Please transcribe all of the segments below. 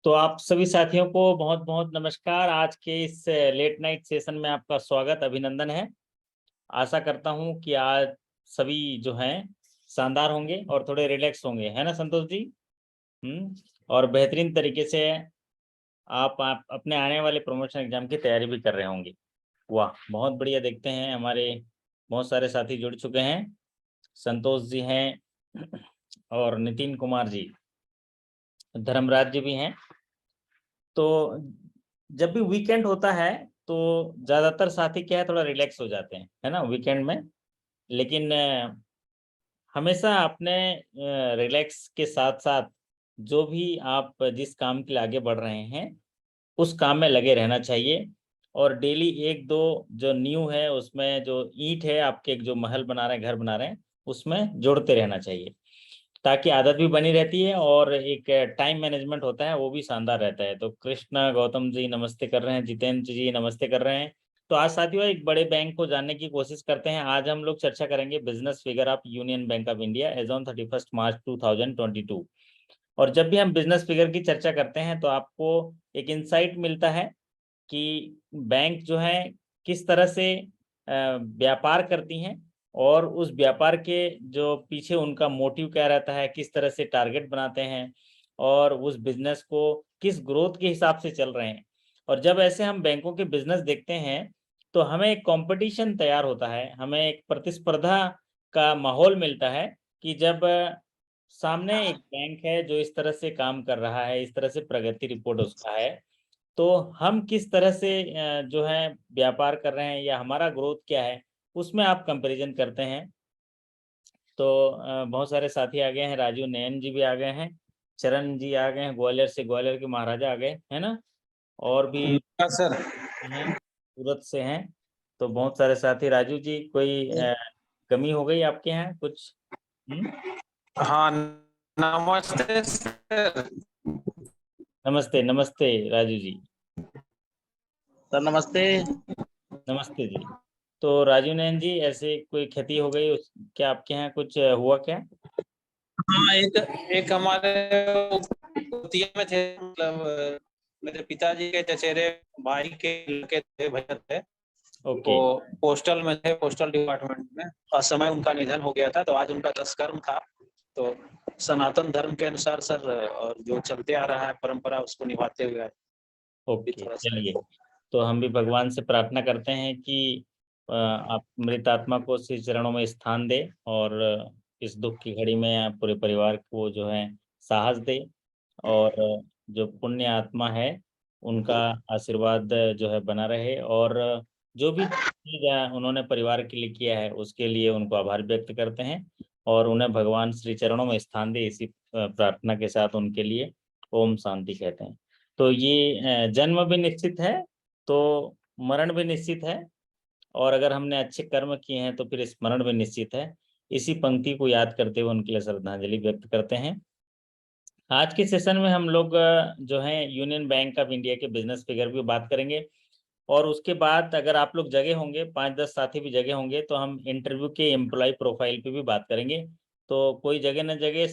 तो आप सभी साथियों को बहुत बहुत नमस्कार। आज के इस लेट नाइट सेशन में आपका स्वागत, अभिनंदन है। आशा करता हूं कि आज सभी जो हैं शानदार होंगे और थोड़े रिलैक्स होंगे, है ना संतोष जी? और बेहतरीन तरीके से आप अपने आने वाले प्रमोशन एग्जाम की तैयारी भी कर रहे होंगे। वाह, बहुत बढ़िया। देखते हैं हमारे बहुत सारे साथी जुड़ चुके हैं। संतोष जी हैं और नितिन कुमार जी, धर्मराज जी भी हैं। तो जब भी वीकेंड होता है तो ज्यादातर साथी क्या है, थोड़ा रिलैक्स हो जाते हैं, है ना, वीकेंड में। लेकिन हमेशा अपने रिलैक्स के साथ साथ जो भी आप जिस काम के लिए आगे बढ़ रहे हैं उस काम में लगे रहना चाहिए। और डेली एक दो जो न्यू है उसमें जो ईंट है, आपके एक जो महल बना रहे हैं, घर बना रहे हैं, उसमें जोड़ते रहना चाहिए, ताकि आदत भी बनी रहती है और एक टाइम मैनेजमेंट होता है वो भी शानदार रहता है। तो कृष्णा गौतम जी नमस्ते कर रहे हैं, जितेंद्र जी नमस्ते कर रहे हैं। तो आज साथियों एक बड़े बैंक को जानने की कोशिश करते हैं। आज हम लोग चर्चा करेंगे business figure of Union Bank of India as on 31 March 2022। और जब भी हम बिजनेस फिगर की चर्चा करते हैं तो आपको एक इंसाइट मिलता है कि बैंक जो है किस तरह से व्यापार करती हैं और उस व्यापार के जो पीछे उनका मोटिव क्या रहता है, किस तरह से टारगेट बनाते हैं और उस बिजनेस को किस ग्रोथ के हिसाब से चल रहे हैं। और जब ऐसे हम बैंकों के बिजनेस देखते हैं तो हमें एक कंपटीशन तैयार होता है, हमें एक प्रतिस्पर्धा का माहौल मिलता है कि जब सामने एक बैंक है जो इस तरह से काम कर रहा है, इस तरह से प्रगति रिपोर्ट उसका है, तो हम किस तरह से जो है व्यापार कर रहे हैं या हमारा ग्रोथ क्या है, उसमें आप कंपैरिजन करते हैं। तो बहुत सारे साथी आ गए हैं, राजू नयन जी भी आ गए हैं, चरण जी आ गए हैं, ग्वालियर से, ग्वालियर के महाराजा आ गए, है ना, और भी सर हैं, सूरत से हैं। तो बहुत सारे साथी। राजू जी, कोई कमी हो गई आपके यहाँ कुछ? हाँ, नमस्ते सर। नमस्ते नमस्ते राजू जी। सर नमस्ते। नमस्ते जी। तो राजू नयन जी, ऐसे कोई क्षति हो गई क्या आपके यहाँ, कुछ हुआ क्या? हाँ, एक हमारे कुतिया में थे, मतलब मेरे पिताजी के चचेरे भाई के लड़के थे, भैया थे। ओके। वो पोस्टल में थे, पोस्टल डिपार्टमेंट में। असमय उनका निधन हो गया था, तो आज उनका 10 कर्म था। तो सनातन धर्म के अनुसार सर, और जो चलते आ रहा है परंपरा, उसको निभाते हुए ओके, चलिए। तो हम भी भगवान से प्रार्थना करते हैं कि आप मृत आत्मा को श्री चरणों में स्थान दे और इस दुख की घड़ी में आप पूरे परिवार को जो है साहस दे। और जो पुण्य आत्मा है उनका आशीर्वाद जो है बना रहे, और जो भी चीज़ उन्होंने परिवार के लिए किया है उसके लिए उनको आभार व्यक्त करते हैं और उन्हें भगवान श्री चरणों में स्थान दे, इसी प्रार्थना के साथ उनके लिए ओम शांति कहते हैं। तो ये जन्म भी निश्चित है तो मरण भी निश्चित है, और अगर हमने अच्छे कर्म किए हैं तो फिर स्मरण भी निश्चित है। इसी पंक्ति को याद करते हुए उनके लिए श्रद्धांजलि व्यक्त करते हैं। आज के सेशन में हम लोग जो है यूनियन बैंक ऑफ इंडिया के बिजनेस फिगर की बात करेंगे, और उसके बाद अगर आप लोग जगह होंगे, 5-10 साथी भी जगह होंगे, तो हम इंटरव्यू के एम्प्लॉय प्रोफाइल पे भी बात करेंगे। तो कोई जगह न जगह,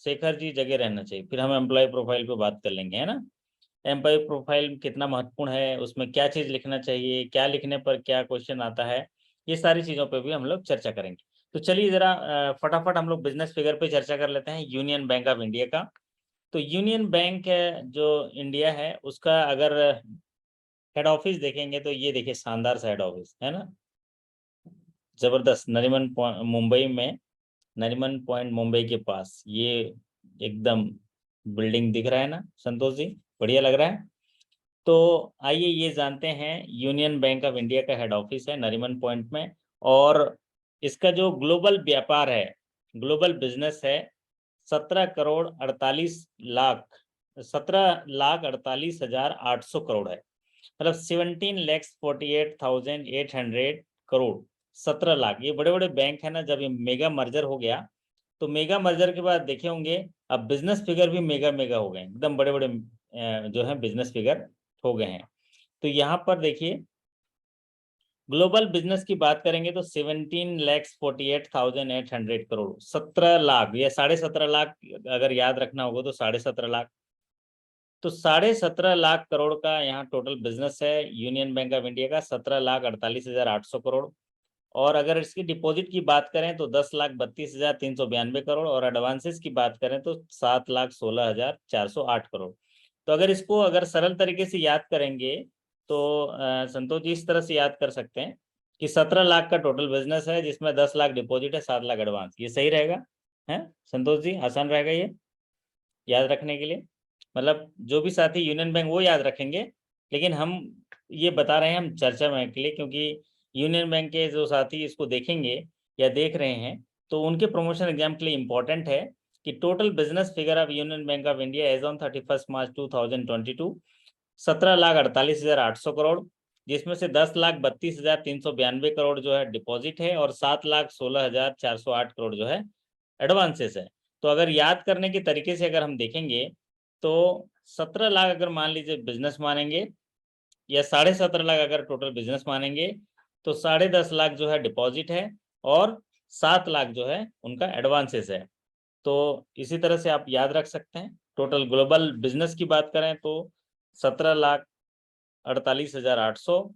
शेखर जी जगह रहना चाहिए, फिर हम एम्प्लॉय प्रोफाइल पे बात कर लेंगे, है ना। एम्प्लॉय प्रोफाइल कितना महत्वपूर्ण है, उसमें क्या चीज़ लिखना चाहिए, क्या लिखने पर क्या क्वेश्चन आता है, ये सारी चीज़ों पे भी हम लोग चर्चा करेंगे। तो चलिए जरा फटाफट हम लोग बिजनेस फिगर पे चर्चा कर लेते हैं यूनियन बैंक ऑफ इंडिया का। तो यूनियन बैंक जो इंडिया है उसका अगर हेड ऑफिस देखेंगे तो ये देखिए, शानदार सा हेड ऑफिस है ना, जबरदस्त, नरीमन मुंबई में, नरीमन पॉइंट मुंबई के पास ये एकदम बिल्डिंग दिख रहा है ना संतोष जी, बढ़िया लग रहा है। तो आइए ये जानते हैं, यूनियन बैंक ऑफ इंडिया का हेड ऑफिस है नरीमन पॉइंट में, और इसका जो ग्लोबल व्यापार है, ग्लोबल बिजनेस है, 17,48,800 करोड़ है। मतलब 17,48,800 करोड़, 17 लाख। ये बड़े बड़े बैंक है ना। जब ये मेगा मर्जर हो गया तो मेगा मर्जर के बाद देखे होंगे अब बिजनेस फिगर भी मेगा मेगा हो गए, एकदम बड़े बड़े जो है बिजनेस फिगर हो गए हैं। तो यहाँ पर देखिए, ग्लोबल बिजनेस की बात करेंगे तो 17,48,800 करोड़, 17 लाख या 17.5 लाख, अगर याद रखना होगा तो 17.5 लाख। तो 17.5 लाख करोड़ का यहाँ टोटल बिजनेस है यूनियन बैंक ऑफ इंडिया का, 17,48,800 करोड़। और अगर इसकी डिपॉजिट की बात करें तो 10,32,392 करोड़, और एडवांसेस की बात करें तो 7,16,408 करोड़। तो अगर इसको अगर सरल तरीके से याद करेंगे तो संतोष जी इस तरह से याद कर सकते हैं कि 17 लाख का टोटल बिजनेस है, जिसमें 10 लाख डिपॉजिट है, 7 लाख एडवांस। ये सही रहेगा है संतोष जी? आसान रहेगा ये याद रखने के लिए। मतलब जो भी साथी यूनियन बैंक वो याद रखेंगे, लेकिन हम ये बता रहे हैं हम चर्चा में के लिए, क्योंकि यूनियन बैंक के जो साथी इसको देखेंगे या देख रहे हैं तो उनके प्रमोशन एग्जाम के लिए इंपॉर्टेंट है कि total business figure of Union Bank of India as on 31 March 2022 17,48,800 crore, जिसमें से 10,32,392 करोड़ जो है डिपॉजिट है और 7,16,408 करोड़ जो है एडवांसेस है। तो अगर याद करने के तरीके से अगर हम देखेंगे तो 17 लाख अगर मान लीजिए बिजनेस मानेंगे या 17.5 लाख अगर टोटल बिजनेस मानेंगे तो 10.5 लाख जो है डिपॉजिट है और 7 लाख जो है उनका एडवांसेस है। तो इसी तरह से आप याद रख सकते हैं। टोटल ग्लोबल बिजनेस की बात करें तो 17,48,800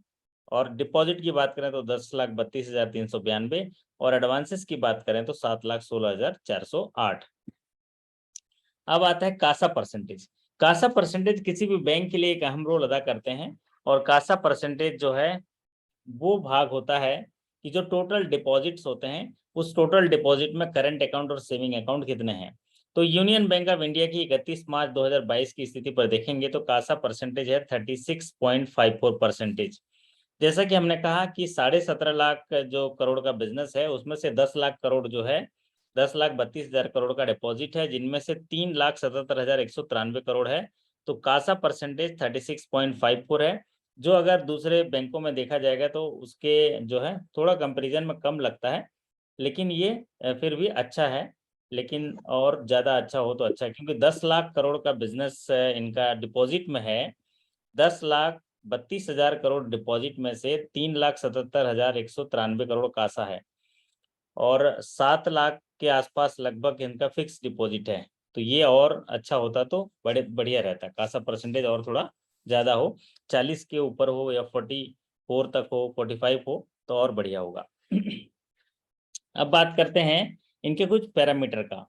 और डिपॉजिट की बात करें तो 10,32,392 और एडवांसेस की बात करें तो 7,16,408। अब आता है कासा परसेंटेज। कासा परसेंटेज किसी भी बैंक के लिए एक अहम रोल अदा करते हैं और कासा परसेंटेज जो है वो भाग होता है कि जो टोटल डिपॉजिट्स होते हैं उस टोटल डिपॉजिट में करंट अकाउंट और सेविंग अकाउंट कितने हैं। तो यूनियन बैंक ऑफ इंडिया की 31 मार्च 2022 की स्थिति पर देखेंगे तो कासा परसेंटेज है 36.54%। जैसा कि हमने कहा कि 17.5 लाख जो करोड़ का बिजनेस है उसमें से 10 लाख करोड़ जो है 10,32,000 करोड़ का डिपॉजिट है, जिनमें से 3,77,193 करोड़ है। तो कासा परसेंटेज 36.54 है, जो अगर दूसरे बैंकों में देखा जाएगा तो उसके जो है थोड़ा कंपैरिजन में कम लगता है, लेकिन ये फिर भी अच्छा है। लेकिन और ज़्यादा अच्छा हो तो अच्छा है, क्योंकि 10 लाख करोड़ का बिजनेस इनका डिपॉजिट में है। 10,32,000 करोड़ डिपॉजिट में से 3,77,193 करोड़ कासा है और 7 लाख के आसपास लगभग इनका फिक्स डिपॉजिट है। तो ये और अच्छा होता तो बढ़िया रहता, कासा परसेंटेज और थोड़ा ज़्यादा हो, 40 के ऊपर हो या 44 तक हो, 45 हो तो और बढ़िया होगा। अब बात करते हैं इनके कुछ पैरामीटर का।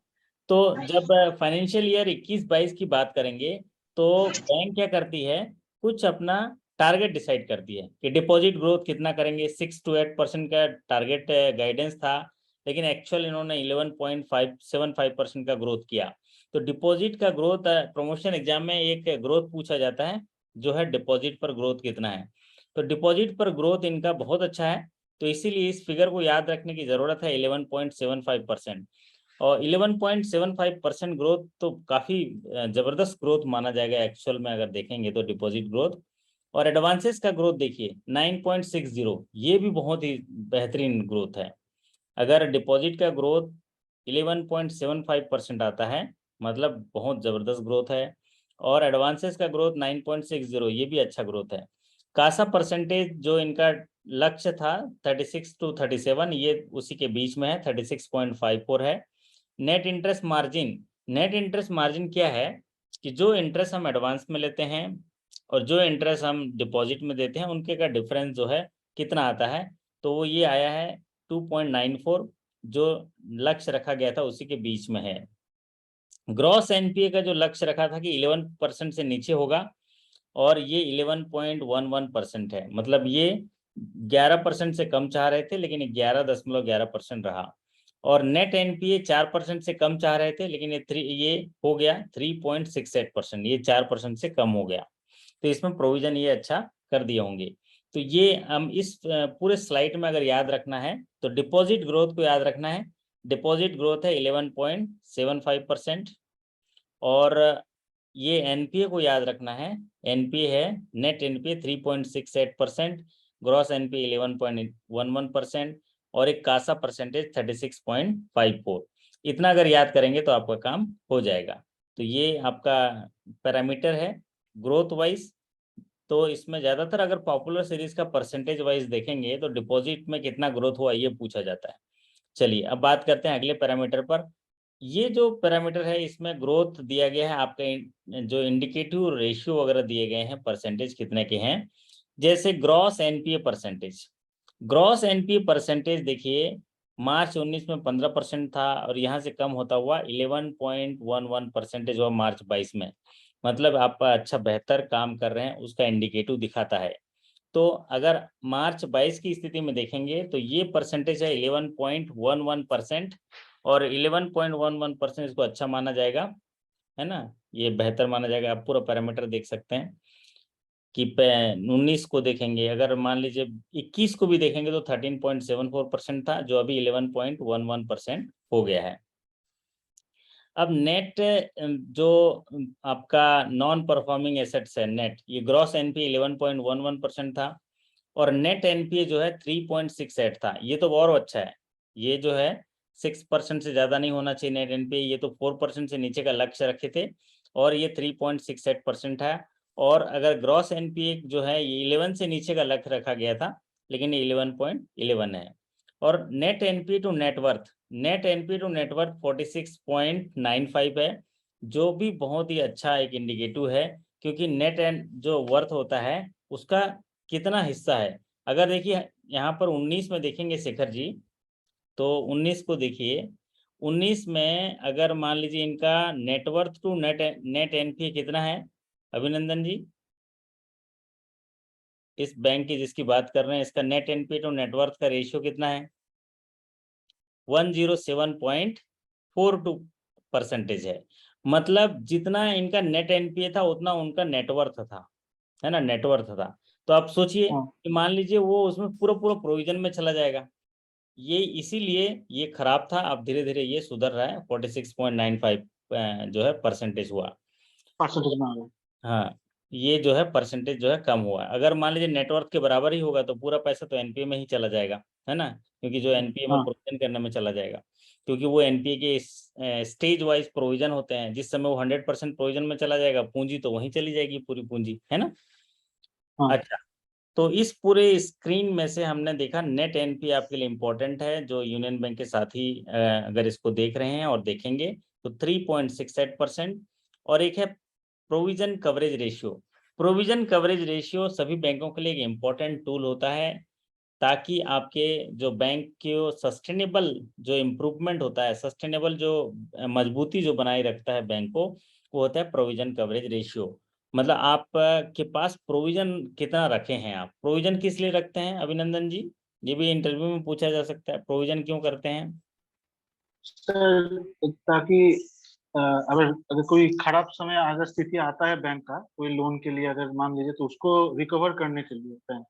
तो जब फाइनेंशियल ईयर 21-22 की बात करेंगे तो बैंक क्या करती है, कुछ अपना टारगेट डिसाइड करती है कि डिपॉजिट ग्रोथ कितना करेंगे। 6 to 8% का टारगेट गाइडेंस था, लेकिन एक्चुअल इन्होंने 11.575% का ग्रोथ किया। तो डिपॉजिट का ग्रोथ प्रमोशन एग्जाम में एक ग्रोथ पूछा जाता है जो है डिपॉजिट पर ग्रोथ कितना है। तो डिपॉजिट पर ग्रोथ इनका बहुत अच्छा है, तो इसीलिए इस फिगर को याद रखने की जरूरत है 11.75%। और 11.75% ग्रोथ तो काफ़ी ज़बरदस्त ग्रोथ माना जाएगा एक्चुअल में अगर देखेंगे तो डिपॉजिट ग्रोथ। और एडवांसेस का ग्रोथ देखिए 9.60, ये भी बहुत ही बेहतरीन ग्रोथ है। अगर डिपॉजिट का ग्रोथ 11.75% आता है मतलब बहुत ज़बरदस्त ग्रोथ है, और एडवांसेस का ग्रोथ 9.60, ये भी अच्छा ग्रोथ है। कासा परसेंटेज जो इनका लक्ष्य था 36 to 37, ये उसी के बीच में है, 36.54 है। नेट इंटरेस्ट मार्जिन क्या है कि जो इंटरेस्ट हम एडवांस में लेते हैं और जो इंटरेस्ट हम डिपॉजिट में देते हैं उनके का डिफरेंस जो है कितना आता है, तो वो ये आया है 2.94, जो लक्ष्य रखा गया था उसी के बीच में है। ग्रॉस एनपीए का जो लक्ष्य रखा था कि 11% से नीचे होगा और ये 11.11% है, मतलब ये 11% से कम चाह रहे थे लेकिन 11.11% रहा। और नेट एनपीए 4% से कम चाह रहे थे लेकिन ये हो गया 3.68%, ये 4% से कम हो गया। तो इसमें प्रोविजन ये अच्छा कर दिए होंगे। तो ये हम इस पूरे स्लाइड में अगर याद रखना है तो डिपॉजिट ग्रोथ को याद रखना है। डिपॉजिट ग्रोथ है 11.75% और ये एनपीए को याद रखना है। एनपीए है नेट एनपीए 3.68%, ग्रॉस एनपीए 11.11% और एक कासा परसेंटेज 36.54। इतना अगर याद करेंगे तो आपका काम हो जाएगा। तो ये आपका पैरामीटर है ग्रोथ वाइज। तो इसमें ज़्यादातर अगर पॉपुलर सीरीज का परसेंटेज वाइज देखेंगे तो डिपॉजिट में कितना ग्रोथ हुआ ये पूछा जाता है। चलिए अब बात करते हैं अगले पैरामीटर पर। ये जो पैरामीटर है इसमें ग्रोथ दिया गया है, आपका जो इंडिकेटिव रेशियो वगैरह दिए गए हैं परसेंटेज कितने के हैं। जैसे gross NPA percentage, gross NPA percentage देखिए मार्च 19 में 15% था और यहाँ से कम होता हुआ 11.11% हुआ मार्च 22 में। मतलब आप अच्छा बेहतर काम कर रहे हैं उसका इंडिकेटिव दिखाता है। तो अगर मार्च 22 की स्थिति में देखेंगे तो ये परसेंटेज है 11.11% और 11.11% इसको अच्छा माना जाएगा, है ना, ये बेहतर माना जाएगा। आप पूरा पैरामीटर देख सकते हैं कि 19 को देखेंगे, अगर मान लीजिए 21 को भी देखेंगे तो 13.74% था जो अभी 11.11% हो गया है। अब नेट जो आपका नॉन परफॉर्मिंग एसेट्स है नेट, ये ग्रॉस एनपीए 11.11% था और नेट एनपीए जो है 3.68 था। ये तो और अच्छा है, ये जो है 6% से ज़्यादा नहीं होना चाहिए नेट एनपीए, ये तो 4% से नीचे का लक्ष्य रखे थे और ये 3.68% है। और अगर ग्रॉस एनपीए जो है ये 11 से नीचे का लक्ष्य रखा गया था लेकिन ये 11.11 है। और net NPA to net worth, net NPA to net worth 46.95 है, जो भी बहुत ही अच्छा एक इंडिकेटिव है क्योंकि नेट एंड जो वर्थ होता है उसका कितना हिस्सा है। अगर देखिए यहाँ पर 19 में देखेंगे शेखर जी, तो 19 को देखिए, 19 में अगर मान लीजिए इनका नेटवर्थ टू नेट एनपीए कितना है अभिनंदन जी, इस बैंक की जिसकी बात कर रहे हैं इसका नेट एनपीए टू नेटवर्थ का रेशियो कितना है, 107.42% है। मतलब जितना इनका नेट एनपीए था उतना उनका नेटवर्थ था, है ना, नेटवर्थ था। तो आप सोचिए कि मान लीजिए वो उसमें पूरा पूरा प्रोविजन में चला जाएगा, ये इसीलिए ये खराब था। अब धीरे धीरे ये सुधर रहा है, 46.95 जो है परसेंटेज हुआ, परसेंटेज में आ गया। हाँ, ये जो है परसेंटेज जो है कम हुआ है। अगर मान लीजिए नेटवर्क के बराबर ही होगा तो पूरा पैसा तो एनपीए में ही चला जाएगा, है ना, क्योंकि जो एनपीए में हाँ प्रोविजन करने में चला जाएगा, क्योंकि वो एनपीए के स्टेज वाइज प्रोविजन होते हैं। जिस समय वो 100% प्रोविजन में चला जाएगा पूंजी तो वहीं चली जाएगी पूरी पूंजी, है ना। हाँ अच्छा, तो इस पूरे स्क्रीन में से हमने देखा नेट एनपीए आपके लिए इंपॉर्टेंट है, जो यूनियन बैंक के साथ ही अगर इसको देख रहे हैं और देखेंगे तो 3.68%। और एक है provision coverage ratio. Provision coverage ratio सभी बैंकों के लिए एक इम्पोर्टेंट टूल होता है ताकि आपके जो बैंक के सस्टेनेबल जो इम्प्रूवमेंट होता है, सस्टेनेबल जो मजबूती जो बनाए रखता है बैंक को, वो होता है प्रोविजन कवरेज रेशियो। मतलब आप के पास प्रोविजन कितना रखे हैं, आप प्रोविजन किस लिए रखते हैं अभिनंदन जी, ये भी इंटरव्यू में पूछा जा सकता है, प्रोविजन क्यों करते हैं। सर, ताकि अगर अगर कोई खराब समय अगर स्थिति आता है बैंक का कोई लोन के लिए अगर मान लीजिए तो उसको रिकवर करने के लिए बैंक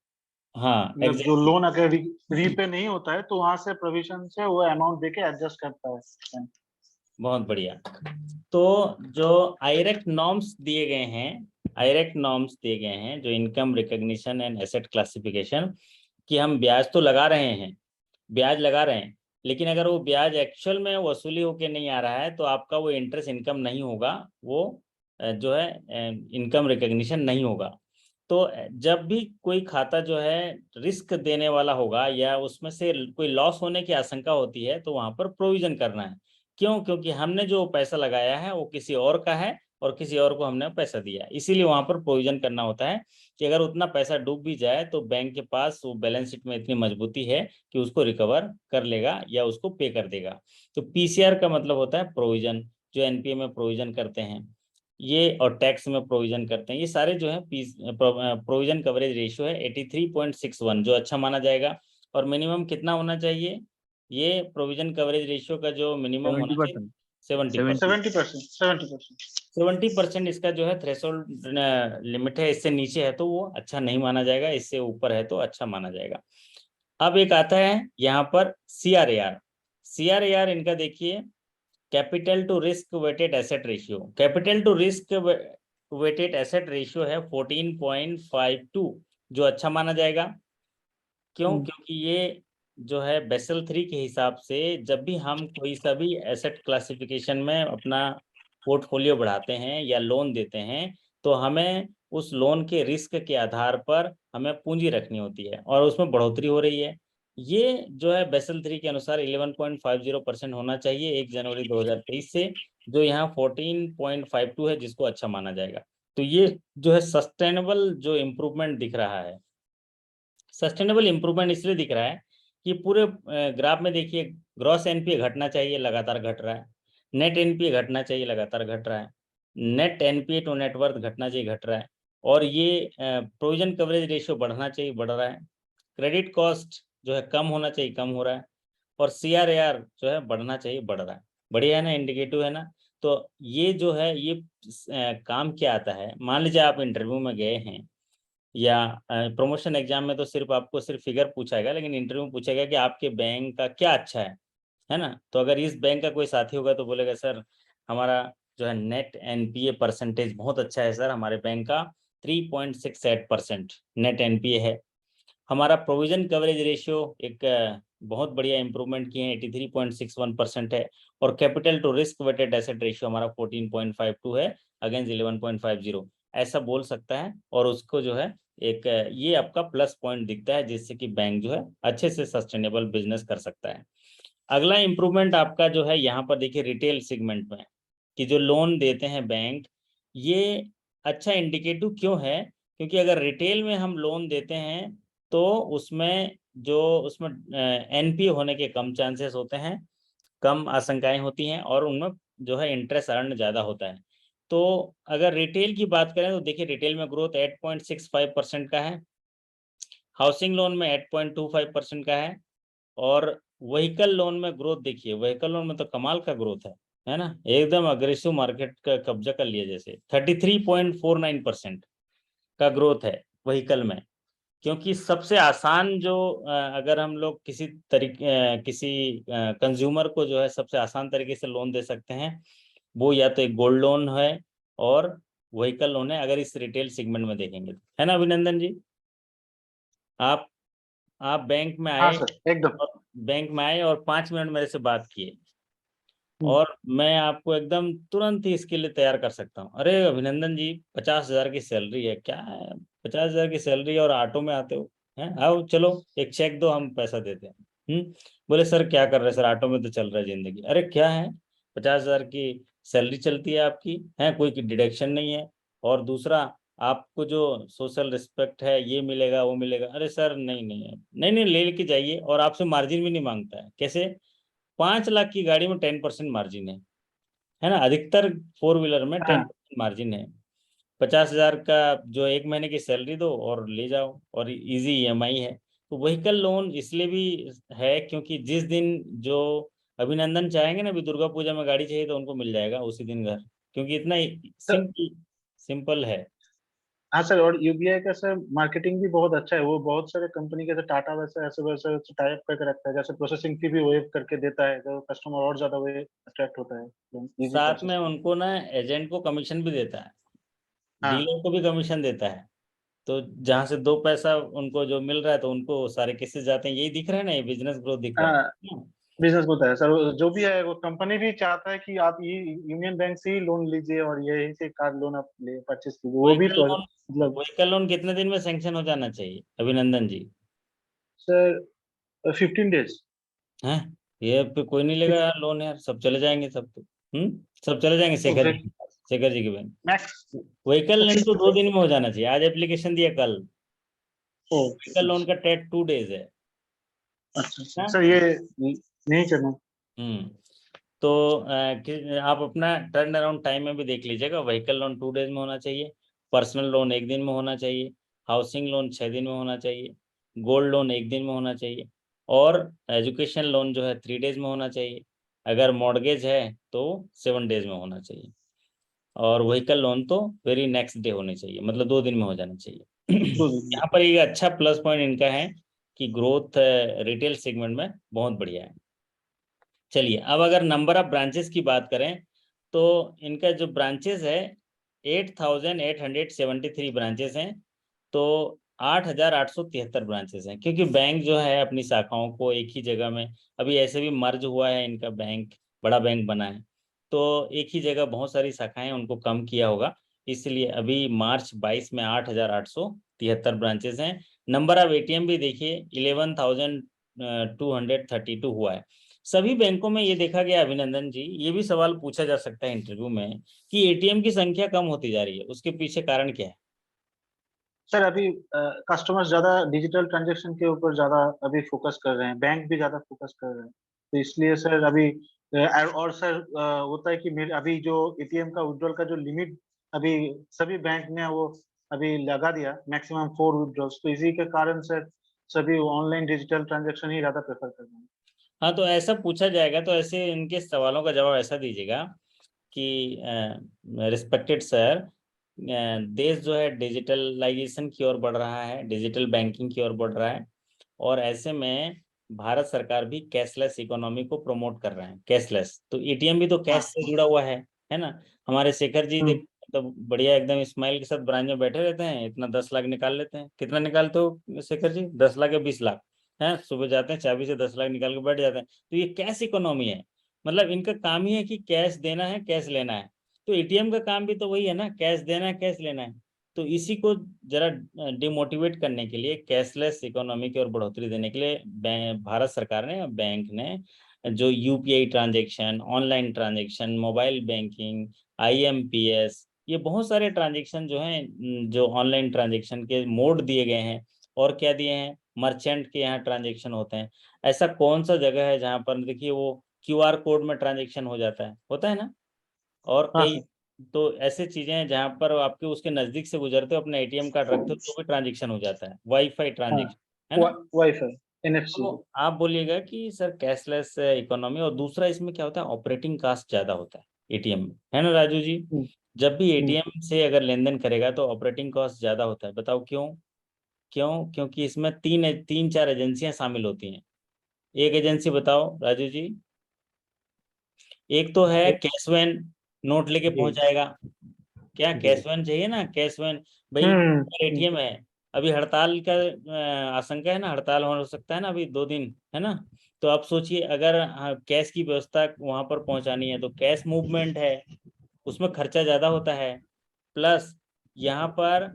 हाँ मतलब जो लोन अगर रीपे नहीं होता है तो वहां से प्रोविजन से वो अमाउंट देके एडजस्ट करता है बैंक। बहुत बढ़िया। तो जो आयरेक्ट नॉर्म्स दिए गए हैं, आयरेक्ट नॉर्म्स दिए गए हैं जो income recognition and asset classification, कि हम ब्याज तो लगा रहे हैं, ब्याज लगा रहे हैं, लेकिन अगर वो ब्याज एक्चुअल में वसूली होके नहीं आ रहा है तो आपका वो इंटरेस्ट इनकम नहीं होगा, वो जो है इनकम रिकॉग्निशन नहीं होगा। तो जब भी कोई खाता जो है रिस्क देने वाला होगा या उसमें से कोई लॉस होने की आशंका होती है तो वहां पर प्रोविजन करना है। क्यों? क्योंकि हमने जो पैसा लगाया है वो किसी और का है और किसी और को हमने पैसा दिया है, इसीलिए वहां पर प्रोविजन करना होता है कि अगर उतना पैसा डूब भी जाए तो बैंक के पास वो बैलेंस शीट में इतनी मजबूती है कि उसको रिकवर कर लेगा या उसको पे कर देगा। तो पीसीआर का मतलब होता है प्रोविजन, जो एनपीए में प्रोविजन करते हैं ये, और टैक्स में प्रोविजन करते हैं ये सारे जो है प्रोविजन कवरेज रेशियो है 83.61 जो अच्छा माना जाएगा। और मिनिमम कितना होना चाहिए, ये प्रोविजन कवरेज रेशियो का जो मिनिमम होना चाहिए 70%। 70%। 70%। 70% इसका जो है थ्रेशोल्ड लिमिट है, इससे नीचे है तो वो अच्छा नहीं माना जाएगा, इससे ऊपर है तो अच्छा माना जाएगा। अब एक आता है यहाँ पर सीआरएआर। सीआरएआर इनका देखिए capital to risk weighted asset ratio, capital to risk weighted asset ratio है 14.52 जो अच्छा माना जाएगा। क्यों? क्योंकि ये जो है बेसल 3 के हिसाब से जब भी हम कोई सा भी एसेट क्लासिफिकेशन में अपना पोर्टफोलियो बढ़ाते हैं या लोन देते हैं तो हमें उस लोन के रिस्क के आधार पर हमें पूंजी रखनी होती है और उसमें बढ़ोतरी हो रही है। ये जो है बेसल 3 के अनुसार 11.50% होना चाहिए 1 जनवरी 2023 से, जो यहाँ 14.52 है, जिसको अच्छा माना जाएगा। तो ये जो है सस्टेनेबल जो इम्प्रूवमेंट दिख रहा है। सस्टेनेबल इम्प्रूवमेंट इसलिए दिख रहा है कि पूरे ग्राफ में देखिए, ग्रॉस एनपीए घटना चाहिए, लगातार घट रहा है। नेट एनपीए घटना चाहिए, लगातार घट रहा है। नेट एनपीए टू नेटवर्थ घटना चाहिए, घट रहा है। और ये प्रोविजन कवरेज रेशियो बढ़ना चाहिए, बढ़ रहा है। क्रेडिट कॉस्ट जो है कम होना चाहिए, कम हो रहा है। और सीआरएआर जो है बढ़ना चाहिए, बढ़ रहा है। बढ़िया है ना, इंडिकेटिव है ना। तो ये जो है ये काम क्या आता है, मान लीजिए आप इंटरव्यू में गए हैं या प्रमोशन एग्जाम में तो सिर्फ आपको सिर्फ फिगर पूछाएगा, लेकिन इंटरव्यू में पूछेगा कि आपके बैंक का क्या अच्छा है ना। तो अगर इस बैंक का कोई साथी होगा तो बोलेगा सर हमारा जो है नेट एनपीए परसेंटेज बहुत अच्छा है सर, हमारे बैंक का 3.68% नेट एनपीए है। हमारा प्रोविजन कवरेज रेशियो एक बहुत बढ़िया इंप्रूवमेंट किए हैं, 83.61% है। और capital to risk weighted asset ratio हमारा 14.52 है अगेंस्ट 11.50, ऐसा बोल सकता है। और उसको जो है एक ये आपका प्लस पॉइंट दिखता है, जिससे कि बैंक जो है अच्छे से सस्टेनेबल बिजनेस कर सकता है। अगला इंप्रूवमेंट आपका जो है यहाँ पर देखिए रिटेल सेगमेंट में, कि जो लोन देते हैं बैंक, ये अच्छा इंडिकेटिव क्यों है, क्योंकि अगर रिटेल में हम लोन देते हैं तो उसमें एनपीए होने के कम चांसेस होते हैं, कम आशंकाएं होती हैं, और उनमें जो है इंटरेस्ट अर्न ज़्यादा होता है। तो अगर रिटेल की बात करें तो देखिए रिटेल में ग्रोथ 8.65% का है, हाउसिंग लोन में 8.25% का है, और व्हीकल लोन में ग्रोथ देखिए, व्हीकल लोन में तो कमाल का ग्रोथ है ना, एकदम अग्रेसिव मार्केट का कब्जा कर लिया, जैसे 33.49% का ग्रोथ है व्हीकल में। क्योंकि सबसे आसान जो अगर हम लोग किसी कंज्यूमर को जो है सबसे आसान तरीके से लोन दे सकते हैं, वो या तो एक गोल्ड लोन है और व्हीकल लोन है, अगर इस रिटेल सेगमेंट में देखेंगे तो, है ना अभिनंदन जी। आप आप हाँ सर, एकदम। बैंक में आए और 5 मिनट मेरे से बात किए, हम्म। और मैं आपको एकदम तुरंत ही इसके लिए तैयार कर सकता हूँ। अरे अभिनंदन जी 50,000 की सैलरी है, क्या है 50,000 की सैलरी और ऑटो में आते हो, हैं आओ चलो एक चेक दो, हम पैसा देते हैं। बोले सर क्या कर रहे हैं सर, ऑटो में तो चल रहा है जिंदगी। अरे क्या है, 50,000 की सैलरी चलती है आपकी, है कोई डिडक्शन नहीं है, और दूसरा आपको जो सोशल रिस्पेक्ट है ये मिलेगा वो मिलेगा। अरे सर नहीं नहीं है, नहीं नहीं ले लेके जाइए, और आपसे मार्जिन भी नहीं मांगता है। कैसे, 5 लाख की गाड़ी में 10% मार्जिन है ना, अधिकतर 4 व्हीलर में टेन हाँ परसेंट मार्जिन है। 50,000 का जो 1 महीने की सैलरी दो और ले जाओ, और इजी ईएमआई है। तो व्हीकल लोन इसलिए भी है क्योंकि जिस दिन जो अभिनंदन चाहेंगे ना, अभी दुर्गा पूजा में गाड़ी चाहिए तो उनको मिल जाएगा उसी दिन घर, क्योंकि इतना सर। सिंपल सिंपल है। हाँ सर, और यूबीआई का सर मार्केटिंग भी बहुत अच्छा है। वो बहुत सारे कंपनी के टाटा वैसे ऐसे वैसे टाइप करके रखता है, जैसे प्रोसेसिंग फी भी वेव करके देता है, तो कस्टमर और ज्यादा वे अट्रैक्ट होता है, इजी साथ प्रोसेस। में उनको ना एजेंट को कमीशन भी देता है, हाँ डीलर को भी कमीशन देता है। तो जहां से 2 पैसा उनको जो मिल रहा है तो उनको सारे केसेस जाते हैं, यही दिख रहा है ना, ये बिजनेस ग्रोथ दिख रहा हाँ, है। बिजनेस होता है सर। जो भी है वो कंपनी भी चाहता है कि आप ये यूनियन बैंक से ही लोन लीजिए और यहीं से कार लोन आप ले परचेस कीजिए, वो भी व्हीकल लोन मतलब। व्हीकल लोन कितने दिन में सैंक्शन हो जाना चाहिए अभिनंदन जी? Sir 15 days. हैं, ये पे कोई नहीं लेगा यार लोन यार, सब चले जाएंगे सब तो। सब चले जाएंगे शेखर जी के पास, शेखर जी के बैंक। मैक्स। व्हीकल लोन तो 2 दिन ओके। में हो जाना चाहिए, आज एप्लीकेशन दिया कल, व्हीकल लोन का टेट 2 डेज है अच्छा अच्छा ना। सर, ये नहीं करना। हम्म तो आप अपना टर्न अराउंड टाइम में भी देख लीजिएगा, व्हीकल लोन 2 डेज में होना चाहिए, पर्सनल लोन 1 दिन में होना चाहिए, हाउसिंग लोन 6 दिन में होना चाहिए, गोल्ड लोन 1 दिन में होना चाहिए, और एजुकेशन लोन जो है 3 डेज में होना चाहिए, अगर मॉर्गेज है तो 7 डेज में होना चाहिए, और व्हीकल लोन तो वेरी नेक्स्ट डे होने चाहिए, मतलब 2 दिन में हो जाना चाहिए। 2 दिन। यहाँ पर एक अच्छा प्लस पॉइंट इनका है कि ग्रोथ रिटेल सेगमेंट में बहुत बढ़िया है। चलिए अब अगर नंबर ऑफ ब्रांचेस की बात करें तो इनका जो ब्रांचेस है 8,873 ब्रांचेस हैं। तो 8,873 ब्रांचेस हैं, क्योंकि बैंक जो है अपनी शाखाओं को एक ही जगह में, अभी ऐसे भी मर्ज हुआ है इनका बैंक, बड़ा बैंक बना है, तो एक ही जगह बहुत सारी शाखाएं, उनको कम किया होगा, इसलिए अभी मार्च 22 में 8,873 ब्रांचेस हैं। नंबर ऑफ एटीएम भी देखिए 232 हुआ है। सभी बैंकों में ये देखा गया अभिनंदन जी, ये भी सवाल पूछा जा सकता है इंटरव्यू में कि एटीएम की संख्या कम होती जा रही है, उसके पीछे कारण क्या है? सर अभी कस्टमर्स ज्यादा डिजिटल ट्रांजेक्शन के ऊपर ज्यादा अभी फोकस कर रहे हैं, बैंक भी ज्यादा फोकस कर रहे हैं, तो इसलिए सर अभी और सर होता है कि मेरे अभी जो एटीएम का विड्रॉल का जो लिमिट अभी सभी बैंक ने वो अभी लगा दिया, मैक्सिमम 4 विड्रॉल्स, तो इसी के कारण सर सभी ऑनलाइन डिजिटल ट्रांजेक्शन ही ज्यादा प्रेफर कर रहे हैं। हाँ, तो ऐसा पूछा जाएगा तो ऐसे इनके सवालों का जवाब ऐसा दीजिएगा कि रिस्पेक्टेड सर, देश जो है डिजिटलाइजेशन की ओर बढ़ रहा है, डिजिटल बैंकिंग की ओर बढ़ रहा है, और ऐसे में भारत सरकार भी कैशलेस इकोनॉमी को प्रमोट कर रहे हैं। कैशलेस तो एटीएम भी तो कैश से जुड़ा हुआ है ना? हमारे शेखर जी देख तो बढ़िया एकदम स्माइल के साथ ब्रांच में बैठे रहते हैं, इतना 10 लाख निकाल लेते हैं। कितना निकालते हो शेखर जी? 10 लाख या 20 लाख? हैं, सुबह जाते हैं चाबी से 10 लाख निकाल के बैठ जाते हैं। तो ये कैश इकोनॉमी है, मतलब इनका काम ही है कि कैश देना है, कैश लेना है। तो एटीएम का काम भी तो वही है ना, कैश देना है, कैश लेना है। तो इसी को जरा डिमोटिवेट करने के लिए, कैशलेस इकोनॉमी की ओर बढ़ोतरी देने के लिए भारत सरकार ने, बैंक ने जो UPI transaction, online transaction, mobile banking, IMPS, ये बहुत सारे ट्रांजैक्शन जो हैं, जो ऑनलाइन ट्रांजैक्शन के मोड दिए गए हैं। और क्या दिए हैं? मर्चेंट के यहाँ ट्रांजैक्शन होते हैं। ऐसा कौन सा जगह है जहाँ पर देखिए वो क्यूआर कोड में ट्रांजैक्शन हो जाता है, होता है ना? और हाँ कई सर। तो ऐसे चीजें हैं जहाँ पर आपके उसके नजदीक से गुजरते हो, अपना एटीएम कार्ड रखते हो तो भी ट्रांजैक्शन हो जाता है, वाईफाई हाँ, ट्रांजैक्शन, है ना? Wifi, NFC. तो आप बोलिएगा कि सर कैशलेस इकोनॉमी, और दूसरा इसमें क्या होता है, ऑपरेटिंग कास्ट ज्यादा होता है एटीएम में, है ना राजू जी? जब भी एटीएम से अगर लेन देन करेगा तो ऑपरेटिंग कॉस्ट ज्यादा होता है। बताओ क्यों? क्यों? क्योंकि इसमें तीन चार एजेंसियां शामिल होती हैं। एक एजेंसी बताओ राजू जी। एक तो है कैश वैन, नोट लेके जी। पहुंच जाएगा। क्या जी। कैश वैन चाहिए ना? कैश वैन भाई, हम्म। एटीएम है, अभी हड़ताल का आशंका है ना, हड़ताल हो सकता है ना अभी 2 दिन, है ना? तो आप सोचिए अगर कैश की व्यवस्था वहां पर पहुंचानी है तो कैश मूवमेंट है, उसमें खर्चा ज्यादा होता है। प्लस यहाँ पर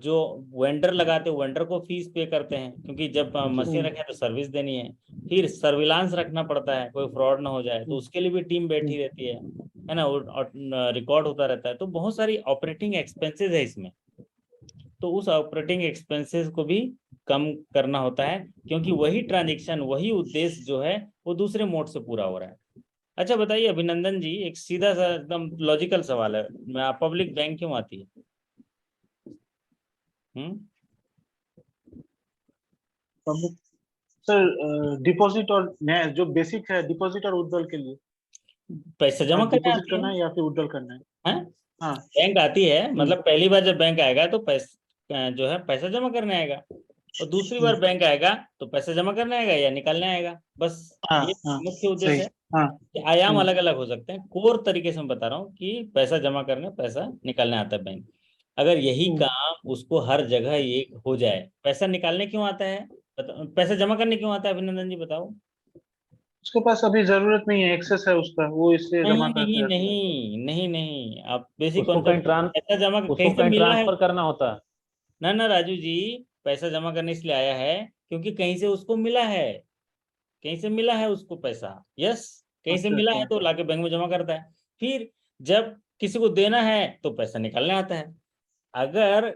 जो वेंडर लगाते हैं, वेंडर को फीस पे करते हैं, क्योंकि जब मशीन रखे तो सर्विस देनी है। फिर सर्विलांस रखना पड़ता है, कोई फ्रॉड ना हो जाए, तो उसके लिए भी टीम बैठी रहती है ना? और रिकॉर्ड होता रहता है, तो बहुत सारी ऑपरेटिंग एक्सपेंसेस है इसमें। तो उस ऑपरेटिंग एक्सपेंसेस को भी कम करना होता है, क्योंकि वही ट्रांजेक्शन, वही उद्देश्य जो है वो दूसरे मोड से पूरा हो रहा है। अच्छा बताइए अभिनंदन जी, एक सीधा सा एकदम लॉजिकल सवाल है, पब्लिक बैंक क्यों आती है? हम्म? सर डिपॉजिट और नया जो बेसिक है, डिपॉजिट और विड्रॉल के लिए। पैसा जमा करने डिपॉजिट आती है, करना है या फिर विड्रॉल करना है। हैं? हाँ। बैंक आती है, हम्म। मतलब पहली बार जब बैंक आएगा तो जो है पैसा जमा करने आएगा, और दूसरी बार बैंक आएगा तो पैसा जमा करने आएगा या निकालने आएगा, बस। हाँ ये हाँ। मुख्य उद्देश्य सही। है। हाँ। कि आयाम अलग अलग हो सकते हैं, कोर तरीके से मैं बता रहा हूँ कि पैसा जमा करने, पैसा निकालने आता है बैंक। अगर यही हम्म। काम उसको हर जगह एक हो जाए, पैसा निकालने क्यों आता है, पैसा जमा करने क्यों आता है अभिनंदन जी बताओ? उसके पास अभी जरूरत नहीं है, एक्सेस है उसका, वो इसलिए नहीं जमा नहीं करते रहता है। नहीं नहीं नहीं, आप बेसिक उसको कहीं कॉन्सेप्ट, पैसा जमा उसको कहीं से कहीं मिला है? ट्रांसफर करना होता है। ना ना राजू जी, पैसा जमा करने इसलिए आया है क्योंकि कहीं से उसको मिला है, कहीं से मिला है उसको पैसा। यस, कहीं से अच्छा मिला अच्छा। है तो लाके बैंक में जमा करता है। फिर जब किसी को देना है तो पैसा निकालने आता है। अगर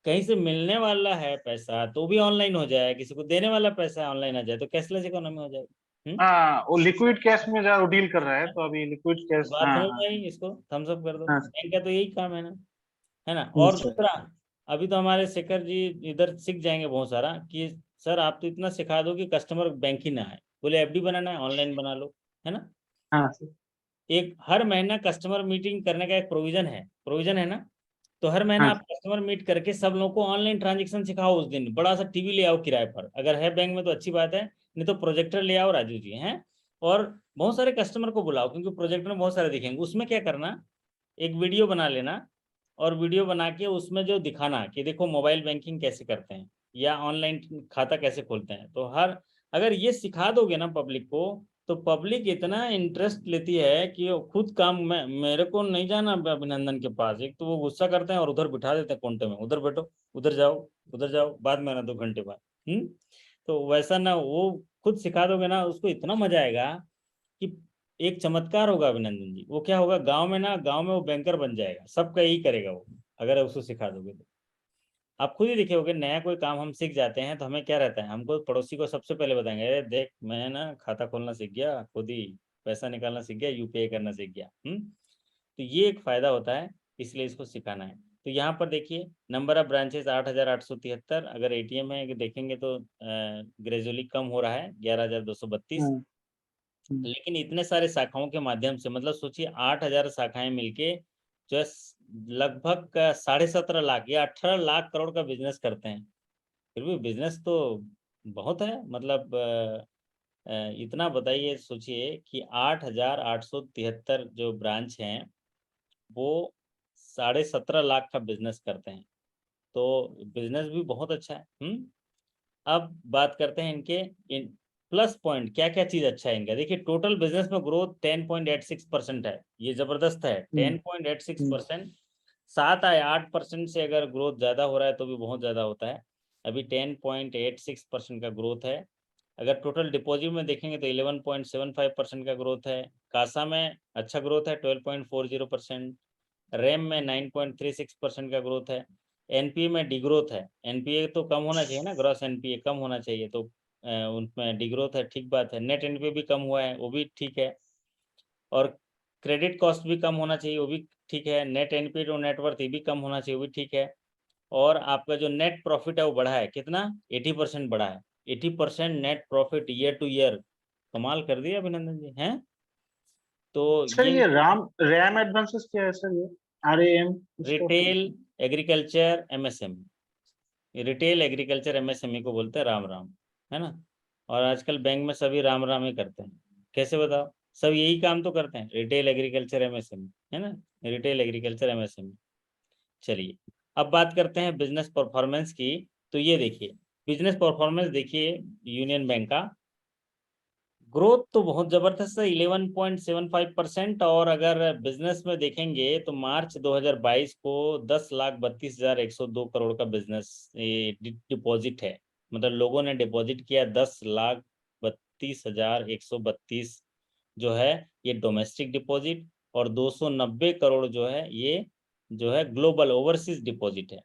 कहीं से मिलने वाला है पैसा तो भी ऑनलाइन हो जाए, किसी को देने वाला पैसा ऑनलाइन आ जाए, तो कैशलेस इकोनॉमी हो जाएगी। हाँ, वो लिक्विड कैश में जा डील कर रहा है, तो अभी लिक्विड कैश। बात हाँ समझ हाँ। में आई? इसको थम्स अप कर दो, हाँ। बैंक का तो यही काम है ना? और सर। दूसरा, अभी तो हमारे शेखर जी इधर सीख जाएंगे बहुत सारा कि सर आप तो इतना सिखा दो कि कस्टमर बैंक ही ना आए, बोले एफडी बनाना है ऑनलाइन बना लो, है ना? हाँ सर। एक हर महीना कस्टमर मीटिंग करने का एक प्रोविजन है ना? तो हर महीना हाँ आप कस्टमर मीट करके सब लोगों को ऑनलाइन ट्रांजेक्शन सिखाओ। उस दिन बड़ा सा टीवी ले आओ किराए पर, अगर है बैंक में तो अच्छी बात है, नहीं तो प्रोजेक्टर ले आओ राजू जी, हैं? और बहुत सारे कस्टमर को बुलाओ, क्योंकि प्रोजेक्टर में बहुत सारे दिखेंगे। उसमें क्या करना, एक वीडियो बना लेना, और वीडियो बना के उसमें जो दिखाना कि देखो मोबाइल बैंकिंग कैसे करते हैं या ऑनलाइन खाता कैसे खोलते हैं। तो हर, अगर ये सिखा दोगे ना पब्लिक को, तो पब्लिक इतना इंटरेस्ट लेती है कि वो खुद काम में, मेरे को नहीं जाना अभिनंदन के पास, एक तो वो गुस्सा करते हैं और उधर बिठा देते हैं कोंटे में, उधर बैठो, उधर जाओ, उधर जाओ, बाद में आना 2 घंटे बाद। तो वैसा ना, वो खुद सिखा दोगे ना उसको, इतना मजा आएगा कि एक चमत्कार होगा अभिनंदन जी। वो क्या होगा, गांव में वो बैंकर बन जाएगा, सबका यही करेगा वो, अगर उसको सिखा दोगे तो। आप खुद ही देखे होगे, नया कोई काम हम सीख जाते हैं तो हमें क्या रहता है, हमको पड़ोसी को सबसे पहले बताएंगे, अरे देख मैं ना खाता खोलना सीख गया, खुद ही पैसा निकालना सीख गया, यूपीआई करना सीख गया। तो ये एक फायदा होता है, इसलिए इसको सिखाना है। तो यहाँ पर देखिए नंबर ऑफ ब्रांचेस 8,873, अगर एटीएम है देखेंगे तो ग्रेजुअली कम हो रहा है 11,232। लेकिन इतने सारे शाखाओं के माध्यम से, मतलब सोचिए 8,000 शाखाएं मिलके जो है लगभग 17.5 लाख या 18 लाख करोड़ का बिजनेस करते हैं। फिर भी बिजनेस तो बहुत है, मतलब इतना बताइए, सोचिए कि 8,873 जो ब्रांच हैं वो 17.5 लाख का बिजनेस करते हैं, तो बिजनेस भी बहुत अच्छा है। अब बात करते हैं इनके प्लस पॉइंट, क्या क्या चीज अच्छा है इनका। देखिए टोटल बिजनेस में ग्रोथ 10.86% है, ये जबरदस्त है। 10.86%, 7 या 8% से अगर ग्रोथ ज्यादा हो रहा है तो भी बहुत ज्यादा होता है। अभी 10.86% का ग्रोथ है। अगर टोटल डिपॉजिट में देखेंगे तो 11.75% का ग्रोथ है। कासा में अच्छा ग्रोथ है 12.40%। रैम में 9.36% का ग्रोथ है। एनपीए में डिग्रोथ है, एनपीए तो कम होना चाहिए ना, ग्रॉस एनपीए कम होना चाहिए, तो उनमें डिग्रोथ है, ठीक बात है। नेट एनपीए भी कम हुआ है, वो भी ठीक है। और क्रेडिट कॉस्ट भी कम होना चाहिए, वो भी ठीक है। नेट एनपीए टू नेटवर्थ ये भी कम होना चाहिए, वो भी ठीक है। और आपका जो नेट प्रॉफिट है वो बढ़ा है, कितना, 80% बढ़ा है। 80% net profit year two year, कमाल कर दिया अभिनंदन जी हैं। तो सर ये ये रैम एडवांसेस क्या है सर, ये RAM इसका? Retail agriculture MSME, retail agriculture MSME को बोलते हैं राम राम, है ना। और आजकल बैंक में सभी राम राम ही करते हैं, कैसे बताओ, सब यही काम तो करते हैं, रिटेल एग्रीकल्चर एमएसएमई, है ना, रिटेल एग्रीकल्चर एमएसएमई। चलिए अब बात करते हैं बिजनेस परफॉर्मेंस की। तो ये देखिए बिजनेस परफॉर्मेंस देखिए यूनियन बैंक का ग्रोथ तो बहुत जबरदस्त है 11.75%। और अगर बिजनेस में देखेंगे तो मार्च 2022 को 10,32,102 करोड़ का बिजनेस डिपॉजिट है, मतलब लोगों ने डिपॉजिट किया 10,32,132 जो है ये डोमेस्टिक डिपॉजिट, और 290 करोड़ जो है ये जो है ग्लोबल ओवरसीज डिपॉजिट है।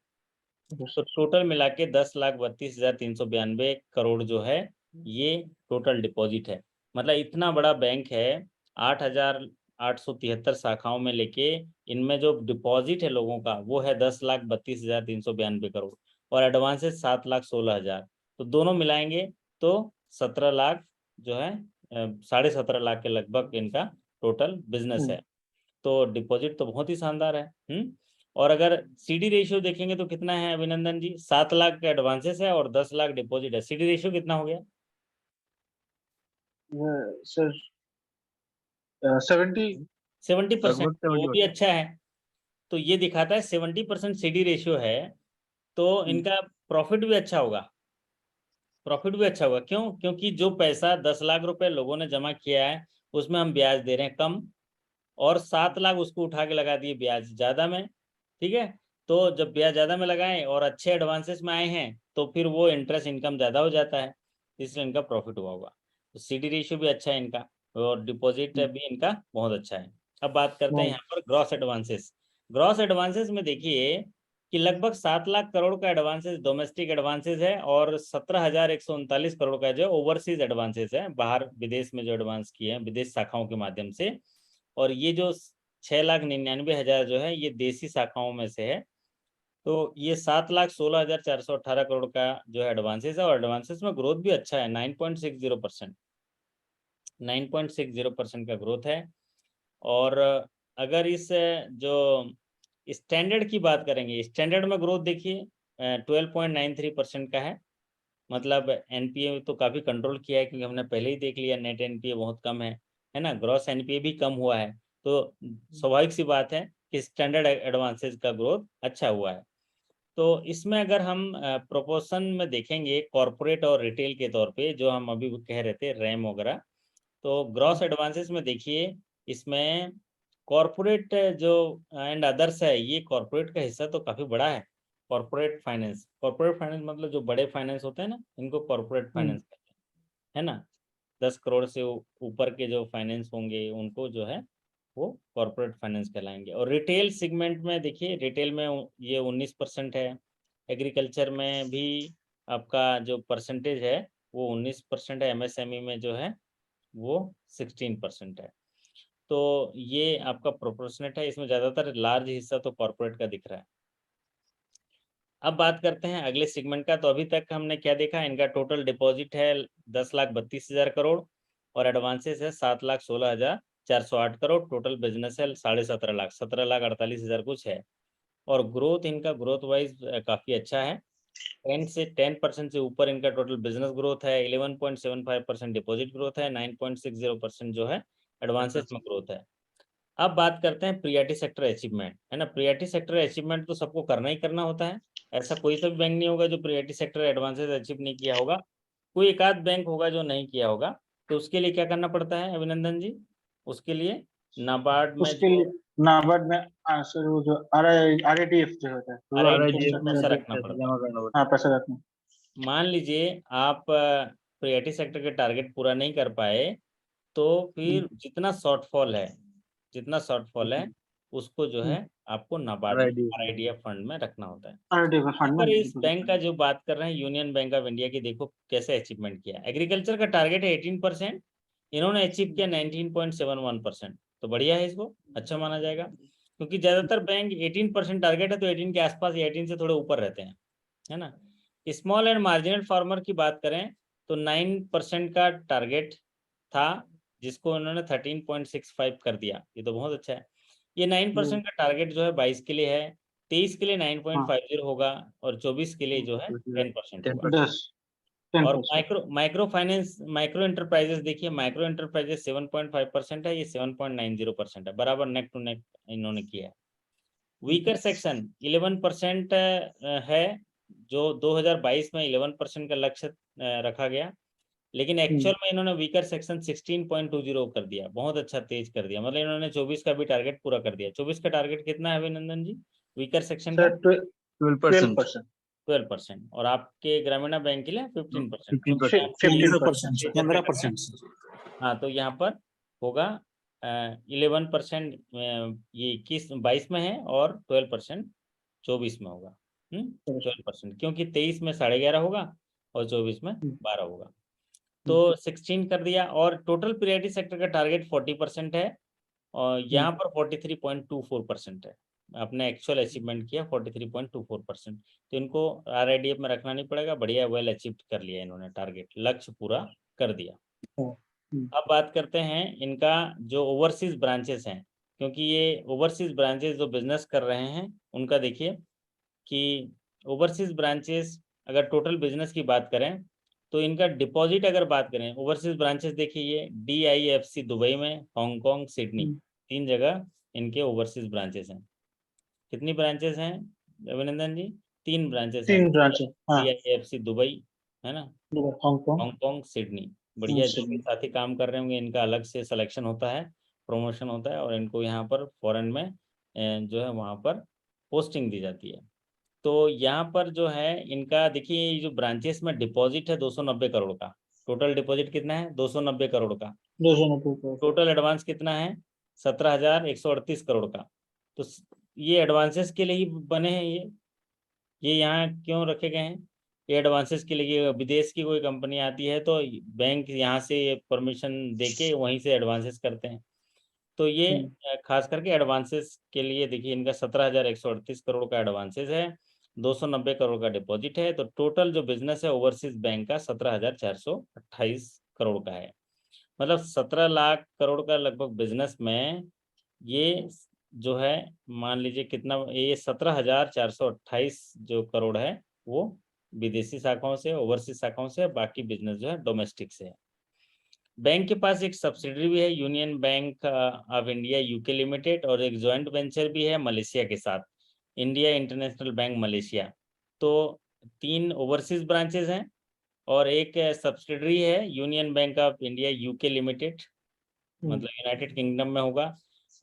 तो टोटल मिला के 10,32,392 करोड़ जो है ये टोटल डिपॉजिट है। मतलब इतना बड़ा बैंक है, 8,873 शाखाओं में लेके इनमें जो डिपॉजिट है लोगों का वो है 10,32,392 करोड़, और एडवांसेस 7,16,000, तो दोनों मिलाएंगे तो 17 लाख जो है 17.5 लाख के लगभग इनका टोटल बिजनेस है। तो डिपॉजिट तो बहुत ही शानदार है। और अगर सीडी रेशियो देखेंगे तो कितना है अभिनंदन जी, 7 लाख का एडवांसेस है और 10 लाख डिपॉजिट है, सीडी रेशियो कितना हो गया? सर 70 70%, लगभग तो वो 70 भी अच्छा है। तो ये दिखाता है 70% सीडी रेशियो है, तो इनका प्रॉफिट भी अच्छा होगा। प्रॉफिट भी अच्छा होगा क्यों? क्योंकि जो पैसा 10 लाख रुपए लोगों ने जमा किया है उसमें हम ब्याज दे रहे हैं कम, और 7 लाख उसको उठा के लगा दिए ब्याज ज्यादा में, ठीक है। तो जब ब्याज ज्यादा में लगाएं और अच्छे एडवांसेस में आए हैं तो फिर वो इंटरेस्ट इनकम ज्यादा हो जाता है, इसलिए इनका प्रॉफिट हुआ होगा। तो सीडी रेशियो भी अच्छा है इनका, और डिपॉजिट भी इनका बहुत अच्छा है। अब बात करते हैं यहाँ पर ग्रॉस एडवांसेस। ग्रॉस एडवांसेस में देखिए कि लगभग 7 लाख करोड़ का एडवांसेस डोमेस्टिक एडवांसेस है, और 17,139 करोड़ का जो ओवरसीज एडवांसेस है, बाहर विदेश में जो एडवांस किए हैं विदेश शाखाओं के माध्यम से। और ये जो 6,99,000 जो है ये देसी शाखाओं में से है। तो ये 7,16,418 करोड़ का जो है एडवांसेस है, और एडवांसेस में ग्रोथ भी अच्छा है 9.60%, 9.60% का ग्रोथ है। और अगर इस जो स्टैंडर्ड की बात करेंगे, स्टैंडर्ड में ग्रोथ देखिए 12.93% का है। मतलब एनपीए तो काफ़ी कंट्रोल किया है, क्योंकि हमने पहले ही देख लिया नेट एनपीए बहुत कम है ना, ग्रॉस एनपीए भी कम हुआ है। तो स्वाभाविक सी बात है कि स्टैंडर्ड एडवांसेस का ग्रोथ अच्छा हुआ है। तो इसमें अगर हम प्रोपोर्शन में देखेंगे कॉरपोरेट और रिटेल के तौर पे, जो हम अभी कह रहे थे रैम वगैरह, तो ग्रॉस एडवांसेस में देखिए इसमें कॉरपोरेट जो एंड अदर्स है, ये कॉरपोरेट का हिस्सा तो काफ़ी बड़ा है। कॉरपोरेट फाइनेंस मतलब जो बड़े फाइनेंस होते हैं ना, इनको कॉरपोरेट फाइनेंस कहते हैं। है ना। 10 करोड़ से ऊपर के जो फाइनेंस होंगे उनको जो है वो कॉर्पोरेट फाइनेंस कहलाएंगे। और रिटेल सेगमेंट में देखिए, रिटेल में ये 19% है। एग्रीकल्चर में भी आपका जो परसेंटेज है वो 19% है। एमएसएमई में जो है वो 16% है। तो ये आपका प्रोपोर्शनेट है, इसमें ज़्यादातर लार्ज हिस्सा तो कॉर्पोरेट का दिख रहा है। अब बात करते हैं अगले सेगमेंट का। तो अभी तक हमने क्या देखा, इनका टोटल डिपॉजिट है 10,32,000 करोड़ और एडवांसेस है 7,16,408 करोड़। टोटल बिजनेस है 17.5 लाख, 17,48,000 कुछ है। और ग्रोथ इनका ग्रोथ वाइज काफ़ी अच्छा है। 10% से ऊपर इनका टोटल बिजनेस ग्रोथ है। 11.75% डिपॉजिट ग्रोथ है। 9.60% जो है एडवांसेस में ग्रोथ है। अब बात करते हैं प्रियरिटी सेक्टर अचीवमेंट, है ना। प्रियरिटी सेक्टर अचीवमेंट तो सबको करना ही करना होता है। ऐसा कोई सा भी बैंक नहीं होगा जो प्रियरिटी सेक्टर एडवांसेस अचीव नहीं किया होगा। कोई एक आध बैंक होगा जो नहीं किया होगा। तो उसके लिए क्या करना पड़ता है अभिनंदन जी? उसके लिए नाबार्ड में उसके लिए नाबार्ड में सर वो जो RIDF जो होता है पैसा रखना पड़ता है। हाँ पैसा रखना। मान लीजिए आप प्रियरिटी सेक्टर के टारगेट पूरा नहीं कर पाए तो फिर जितना शॉर्टफॉल है उसको जो है आपको नाबार्ड RIDF फंड में रखना होता है। RIDF फंड पर में इस बैंक का जो बात कर रहे हैं यूनियन बैंक ऑफ इंडिया की, देखो कैसे अचीवमेंट किया। एग्रीकल्चर का टारगेट है 18%, इन्होंने अचीव किया 19.71%। तो बढ़िया है, इसको अच्छा माना जाएगा। क्योंकि ज्यादातर बैंक 18% टारगेट है तो 18 के आसपास या 18 से थोड़े ऊपर रहते हैं, है ना। स्मॉल एंड मार्जिनल फार्मर की बात करें तो 9% का टारगेट था, जिसको उन्होंने 13.65 कर दिया। ये तो बहुत अच्छा है। ये 9% का टारगेट जो है 22 के लिए है, 23 के लिए 9.50 होगा और 24 के लिए जो है 10% होगा। और माइक्रो फाइनेंस, माइक्रो एंटरप्राइजेस देखिए, माइक्रो एंटरप्राइजेस 7.5% है, ये 7.90% है, बराबर नेक टू नेक इन्होंने किया है। वीकर सेक्शन 11% है, जो 2022 में 11% का लक्ष्य रखा गया, लेकिन एक्चुअल में इन्होंने वीकर सेक्शन 16.20 कर दिया, बहुत अच्छा तेज कर दिया। मतलब इन्होंने 24 का भी टारगेट पूरा कर दिया। 24 का टारगेट कितना है अभिनंदन जी वीकर सेक्शन का? 12%। 12%। और आपके ग्रामीण बैंक के लिए 15%। 15%। हाँ, तो यहाँ पर होगा 11% ये 22 में है और 12% 24 में होगा। 12%, क्योंकि 23 में 11.5 होगा और 24 में 12 होगा। तो 16 कर दिया। और टोटल प्रियरिटी सेक्टर का टारगेट 40% है और यहाँ पर 43.24% है। आपने एक्चुअल अचीवमेंट किया 43.24%। तो इनको RIDF में रखना नहीं पड़ेगा, बढ़िया वेल अचीव कर लिया इन्होंने, टारगेट लक्ष्य पूरा कर दिया। अब बात करते हैं इनका जो ओवरसीज ब्रांचेस हैं, क्योंकि ये ओवरसीज ब्रांचेस जो बिजनेस कर रहे हैं उनका देखिए कि ओवरसीज ब्रांचेस अगर टोटल बिजनेस की बात करें तो इनका डिपॉजिट अगर बात करें, ओवरसीज ब्रांचेस देखिए ये DIFC दुबई में, हांगकांग, सिडनी, 3 जगह इनके ओवरसीज ब्रांचेस हैं। कितनी ब्रांचेस हैं अभिनंदन जी? 3 ब्रांचेस हैं। 3 ब्रांचेस, हाँ। DIFC दुबई, है ना, हांगकांग, सिडनी। बढ़िया, जो भी साथी काम कर रहे होंगे इनका अलग से सिलेक्शन होता है, प्रमोशन होता है और इनको यहाँ पर फॉरेन में जो है वहाँ पर पोस्टिंग दी जाती है। तो यहाँ पर जो है इनका देखिए, ये जो ब्रांचेस में डिपॉजिट है 290 करोड़ का। टोटल डिपॉजिट कितना है? 290 करोड़ का। 290 करोड़। टोटल एडवांस कितना है? 17,138 करोड़ का। तो ये एडवांसेस के लिए ही बने हैं। ये यहाँ क्यों रखे गए हैं? ये एडवांसेस के लिए, विदेश की कोई कंपनी आती है तो बैंक यहाँ से परमिशन देके वहीं से एडवांसेस करते हैं। तो ये खास करके एडवांसेस के लिए देखिए, इनका 17,138 करोड़ का एडवांसेस है, 290 करोड़ का डिपॉजिट है। तो टोटल जो बिजनेस है ओवरसीज बैंक का 17,428 करोड़ का है। मतलब 17 लाख करोड़ का लगभग बिजनेस में ये जो है, मान लीजिए कितना, ये 17,428 जो करोड़ है वो विदेशी शाखाओं से, ओवरसीज शाखाओं से, बाकी बिजनेस जो है डोमेस्टिक से है। बैंक के पास एक सब्सिडरी भी है, union Bank of India UK limited, और एक जॉइंट वेंचर भी है मलेशिया के साथ, इंडिया इंटरनेशनल बैंक मलेशिया। तो 3 ओवरसीज ब्रांचेस हैं और एक सब्सिडरी है union Bank of India UK limited, मतलब यूनाइटेड किंगडम में होगा,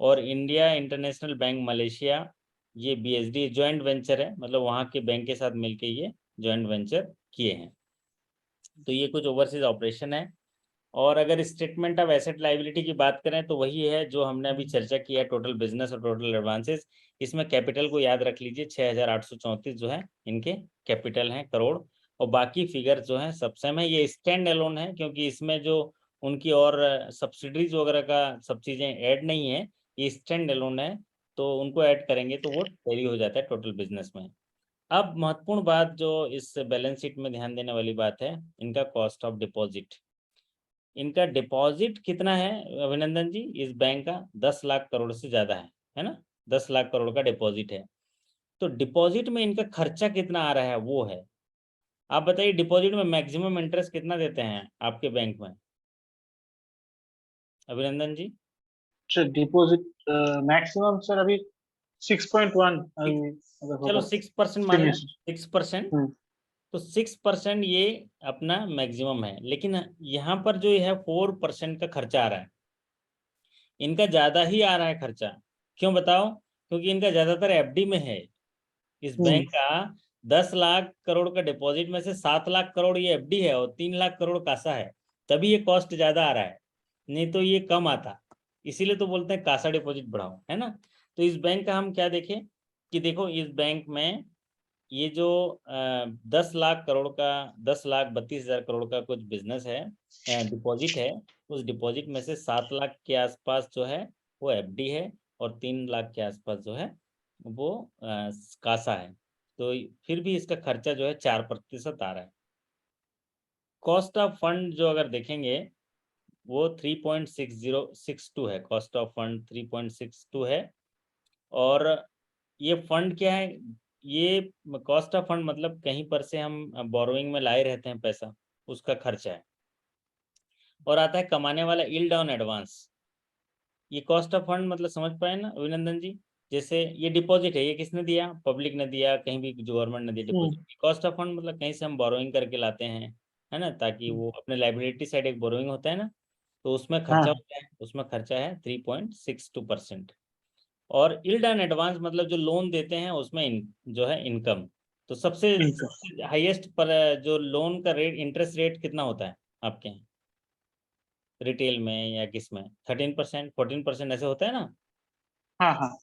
और इंडिया इंटरनेशनल बैंक मलेशिया, ये BSD जॉइंट वेंचर है, मतलब वहाँ के बैंक के साथ मिलके ये जॉइंट वेंचर किए हैं। तो ये कुछ ओवरसीज ऑपरेशन है। और अगर स्टेटमेंट ऑफ एसेट लायबिलिटी की बात करें तो वही है जो हमने अभी चर्चा किया है, टोटल बिजनेस और टोटल एडवांसेस। इसमें कैपिटल को याद रख लीजिए, 6,834 जो है इनके कैपिटल हैं करोड़, और बाकी फिगर जो है सब सेम है। ये स्टैंड अलोन है क्योंकि इसमें जो उनकी और सब्सिडीज वगैरह का सब चीज़ें ऐड नहीं है, ये स्टैंड अलोन है, तो उनको ऐड करेंगे तो वो टैली हो जाता है टोटल बिजनेस में। अब महत्वपूर्ण बात जो इस बैलेंस शीट में ध्यान देने वाली बात है, इनका कॉस्ट ऑफ डिपॉजिट। इनका डिपॉजिट कितना है अभिनंदन जी इस बैंक का? 10 लाख करोड़ से ज़्यादा है ना? 10 लाख करोड़ का डिपॉजिट है। तो डिपॉजिट में इनका खर्चा कितना आ रहा है वो है। आप बताइए डिपॉजिट में मैक्सिमम इंटरेस्ट कितना देते हैं आपके बैंक में अभिनंदन जी? डिपॉजिट मैक्सिमम सर अभी 6.1 अगर चलो होगा 6% मान लें, estimation। 6%। हम्म, तो 6% ये अपना मैक्सिमम है, लेकिन यहाँ पर जो है 4% का खर्चा आ रहा है। इनका ज्यादा ही आ रहा है खर्चा, क्यों बताओ? क्योंकि इनका ज्यादातर एफडी में है। इस बैंक का 10 लाख करोड़ का डिपॉजिट में से 7 लाख करोड़ ये एफडी है और 3 लाख करोड़ कासा है, तभी ये कॉस्ट ज्यादा आ रहा है, नहीं तो ये कम आता। इसीलिए तो बोलते हैं कासा डिपॉजिट बढ़ाओ, है ना? तो इस बैंक का हम क्या देखें कि देखो इस बैंक में ये जो 10,32,हजार करोड़ का कुछ बिजनेस है, डिपॉजिट है, उस डिपॉजिट में से 7 लाख के आसपास जो है वो एफडी है और 3 लाख के आसपास जो है वो कासा है। तो फिर भी इसका खर्चा जो है 4% आ रहा है। कॉस्ट ऑफ फंड जो अगर देखेंगे वो 3.6062 है, कॉस्ट ऑफ फंड 3.62 है। और ये फंड क्या है? ये कॉस्ट ऑफ फंड मतलब कहीं पर से हम बोरोइंग में लाए रहते हैं पैसा, उसका खर्चा है। और आता है कमाने वाला यील्ड ऑन एडवांस। ये कॉस्ट ऑफ फंड मतलब समझ पाए ना अभिनंदन जी? जैसे ये डिपॉजिट है, ये किसने दिया? पब्लिक ने दिया, कहीं भी गवर्नमेंट ने दिया डिपॉजिट। कॉस्ट ऑफ फंड मतलब कहीं से हम बोरोइंग करके लाते हैं, है ना, ताकि वो अपने लाइबिलिटी साइड एक बोरोइंग होता है ना, तो उसमें खर्चा हाँ होता है, उसमें खर्चा है 3.62%। और यील्ड ऑन एडवांस मतलब जो लोन देते हैं उसमें जो है इनकम। तो सबसे इनकम। हाईएस्ट पर जो लोन का रेट, इंटरेस्ट रेट कितना होता है आपके यहाँ रिटेल में या किस में? 13%, 14% ऐसे होता है ना? हाँ हाँ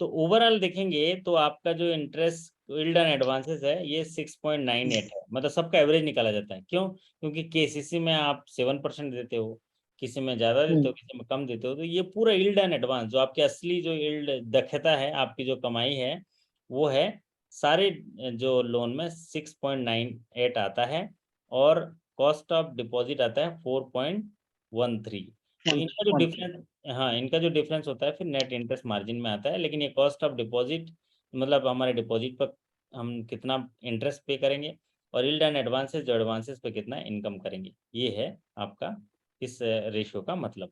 तो ओवरऑल देखेंगे तो आपका जो इंटरेस्ट यील्ड ऑन एडवांसेस है ये 6.98 है, मतलब सबका एवरेज निकाला जाता है। क्यों? क्योंकि केसीसी में आप 7% देते हो, किसी में ज़्यादा देते हो, किसी में कम देते हो, तो ये पूरा यील्ड ऑन एडवांस जो आपकी असली जो यील्ड दक्षता है, आपकी जो कमाई है वो है, सारे जो लोन में 6.98 आता है और कॉस्ट ऑफ डिपॉजिट आता है 4.13। तो इनका जो 1 डिफरेंस, हाँ इनका जो डिफरेंस होता है फिर नेट इंटरेस्ट मार्जिन में आता है। लेकिन ये कॉस्ट ऑफ डिपॉजिट मतलब हमारे डिपॉजिट पर हम कितना इंटरेस्ट पे करेंगे, और यील्ड एंड एडवांसेस जो एडवांसेस पे कितना इनकम करेंगे, ये है आपका इस रेशियो का मतलब।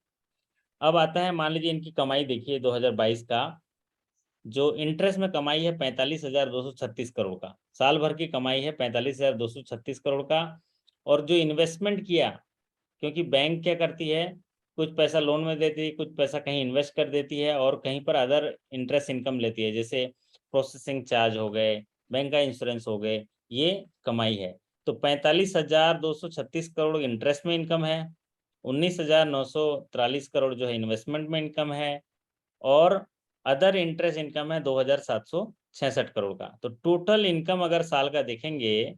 अब आता है, मान लीजिए इनकी कमाई देखिए 2022 का जो इंटरेस्ट में कमाई है 45,236 करोड़ का, साल भर की कमाई है 45,236 करोड़ का। और जो इन्वेस्टमेंट किया, क्योंकि बैंक क्या करती है, कुछ पैसा लोन में देती है, कुछ पैसा कहीं इन्वेस्ट कर देती है और कहीं पर अदर इंटरेस्ट इनकम लेती है, जैसे प्रोसेसिंग चार्ज हो गए, बैंक का इंश्योरेंस हो गए, ये कमाई है। तो 45,236 करोड़ इंटरेस्ट में इनकम है, 19,943 करोड़ जो है इन्वेस्टमेंट में इनकम है, और अदर इंटरेस्ट इनकम है 2,766 करोड़ का। तो टोटल इनकम अगर साल का देखेंगे,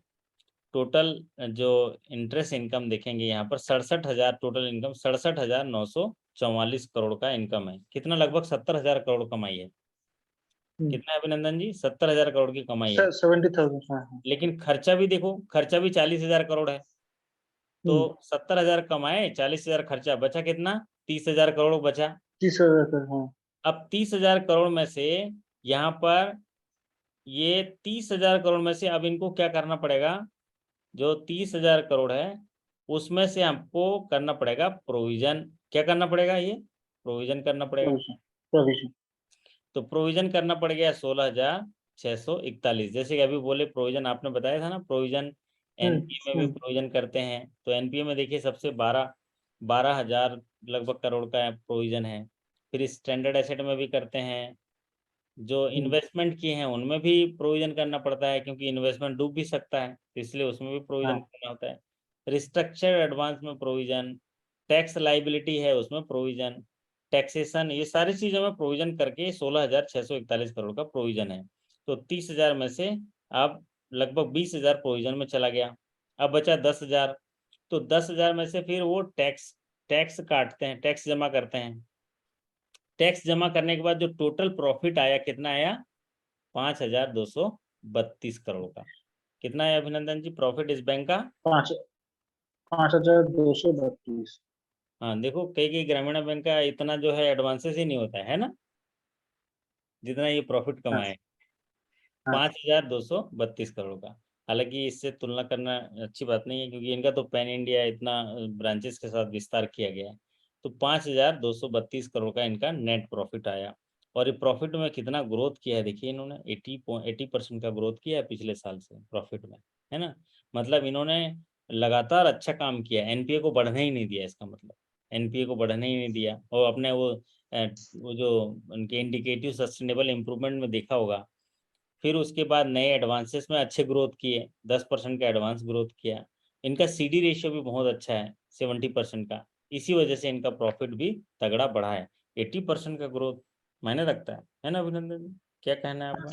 टोटल जो इंटरेस्ट इनकम देखेंगे यहाँ पर 67,000, टोटल इनकम 67,944 करोड़ का इनकम है। कितना? लगभग 70,000 करोड़ कमाई है। कितना है अभिनंदन जी? 70,000 करोड़ की कमाई है। 70,000। हाँ हाँ। लेकिन खर्चा भी देखो, खर्चा भी 40,000 करोड़ है। तो 70,000 कमाए, 40,000 खर्चा, बचा कितना? 30,000 करोड़ बचा। 30,000 का। हाँ अब 30,000 करोड़ में से यहाँ पर ये 30,000 करोड़ में से अब इनको क्या करना पड़ेगा? जो 30,000 करोड़ है उसमें से हमको करना पड़ेगा प्रोविजन। क्या करना पड़ेगा? ये प्रोविजन करना पड़ेगा। Provision provision. तो प्रोविजन करना पड़ गया 16,641। जैसे कि अभी बोले प्रोविजन, आपने बताया था ना प्रोविजन एनपीए में भी प्रोविजन करते हैं। तो एनपीए में देखिए सबसे 12,000 लगभग करोड़ का प्रोविजन है। फिर स्टैंडर्ड एसेट में भी करते हैं, जो इन्वेस्टमेंट किए हैं उनमें भी प्रोविजन करना पड़ता है, क्योंकि इन्वेस्टमेंट डूब भी सकता है, तो इसलिए उसमें भी प्रोविजन हाँ करना होता है। रिस्ट्रक्चर एडवांस में प्रोविजन, टैक्स लाइबिलिटी है उसमें प्रोविजन, टैक्सेशन, ये सारी चीजों में प्रोविजन करके 16,641 करोड़ का प्रोविजन है। तो 30,000 में से अब लगभग 20,000 प्रोविजन में चला गया, अब बचा 10,000। तो 10,000 में से फिर वो टैक्स काटते हैं, टैक्स जमा करते हैं। टैक्स जमा करने के बाद जो टोटल प्रॉफिट आया कितना आया, 5,232 करोड़ का। कितना है अभिनंदन जी प्रॉफिट इस बैंक का? 5,232। हाँ देखो, कई ग्रामीण बैंक का इतना जो है एडवांसेस ही नहीं होता है ना, जितना ये प्रॉफिट हाँ कमाए, हाँ 5,232 करोड़ का। हालांकि इससे तुलना करना अच्छी बात नहीं है, क्योंकि इनका तो पैन इंडिया इतना ब्रांचेस के साथ विस्तार किया गया है। तो 5,232 करोड़ का इनका नेट प्रॉफिट आया। और ये प्रॉफिट में कितना ग्रोथ किया है देखिए, इन्होंने 80% का ग्रोथ किया है पिछले साल से प्रॉफिट में, है ना। मतलब इन्होंने लगातार अच्छा काम किया, एनपीए को बढ़ने ही नहीं दिया, इसका मतलब एनपीए को बढ़ने ही नहीं दिया। और अपने वो जो उनके इंडिकेटिव सस्टेनेबल इम्प्रूवमेंट में देखा होगा। फिर उसके बाद नए एडवांसेस में अच्छे ग्रोथ किए, 10% का एडवांस ग्रोथ किया। इनका सीडी रेशियो भी बहुत अच्छा है, 70% का। इसी वजह से इनका प्रॉफिट भी तगड़ा बढ़ा है। 80% का ग्रोथ मायने रखता है ना अभिनंदन जी? क्या कहना है आपका?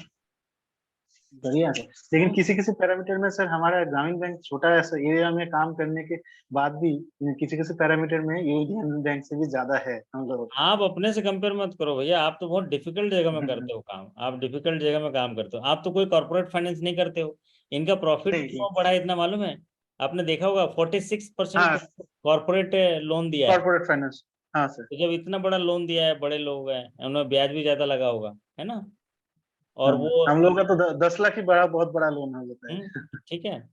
बढ़िया है। लेकिन किसी किसी पैरामीटर में सर हमारा ग्रामीण बैंक छोटा एरिया में काम करने के बाद भी किसी किसी पैरामीटर में यूनियन बैंक से भी ज्यादा है हम लोग। आप अपने से कंपेयर मत करो भैया, आप तो बहुत डिफिकल्ट जगह में करते हो काम, आप डिफिकल्ट जगह में काम करते हो, आप तो कोई कॉर्पोरेट फाइनेंस नहीं करते हो। इनका प्रॉफिट नहीं, क्यों बढ़ा है इतना मालूम है? आपने देखा होगा 46% हाँ कॉर्पोरेट लोन दिया है। Corporate finance. हाँ सर। तो जब इतना बड़ा लोन दिया है, बड़े लोग हैं, उन्हें ब्याज भी ज्यादा लगा होगा, है ना। और हाँ, वो हम लोग का तो 10 लाख ही बड़ा बहुत बड़ा लोन हो जाता है। ठीक है।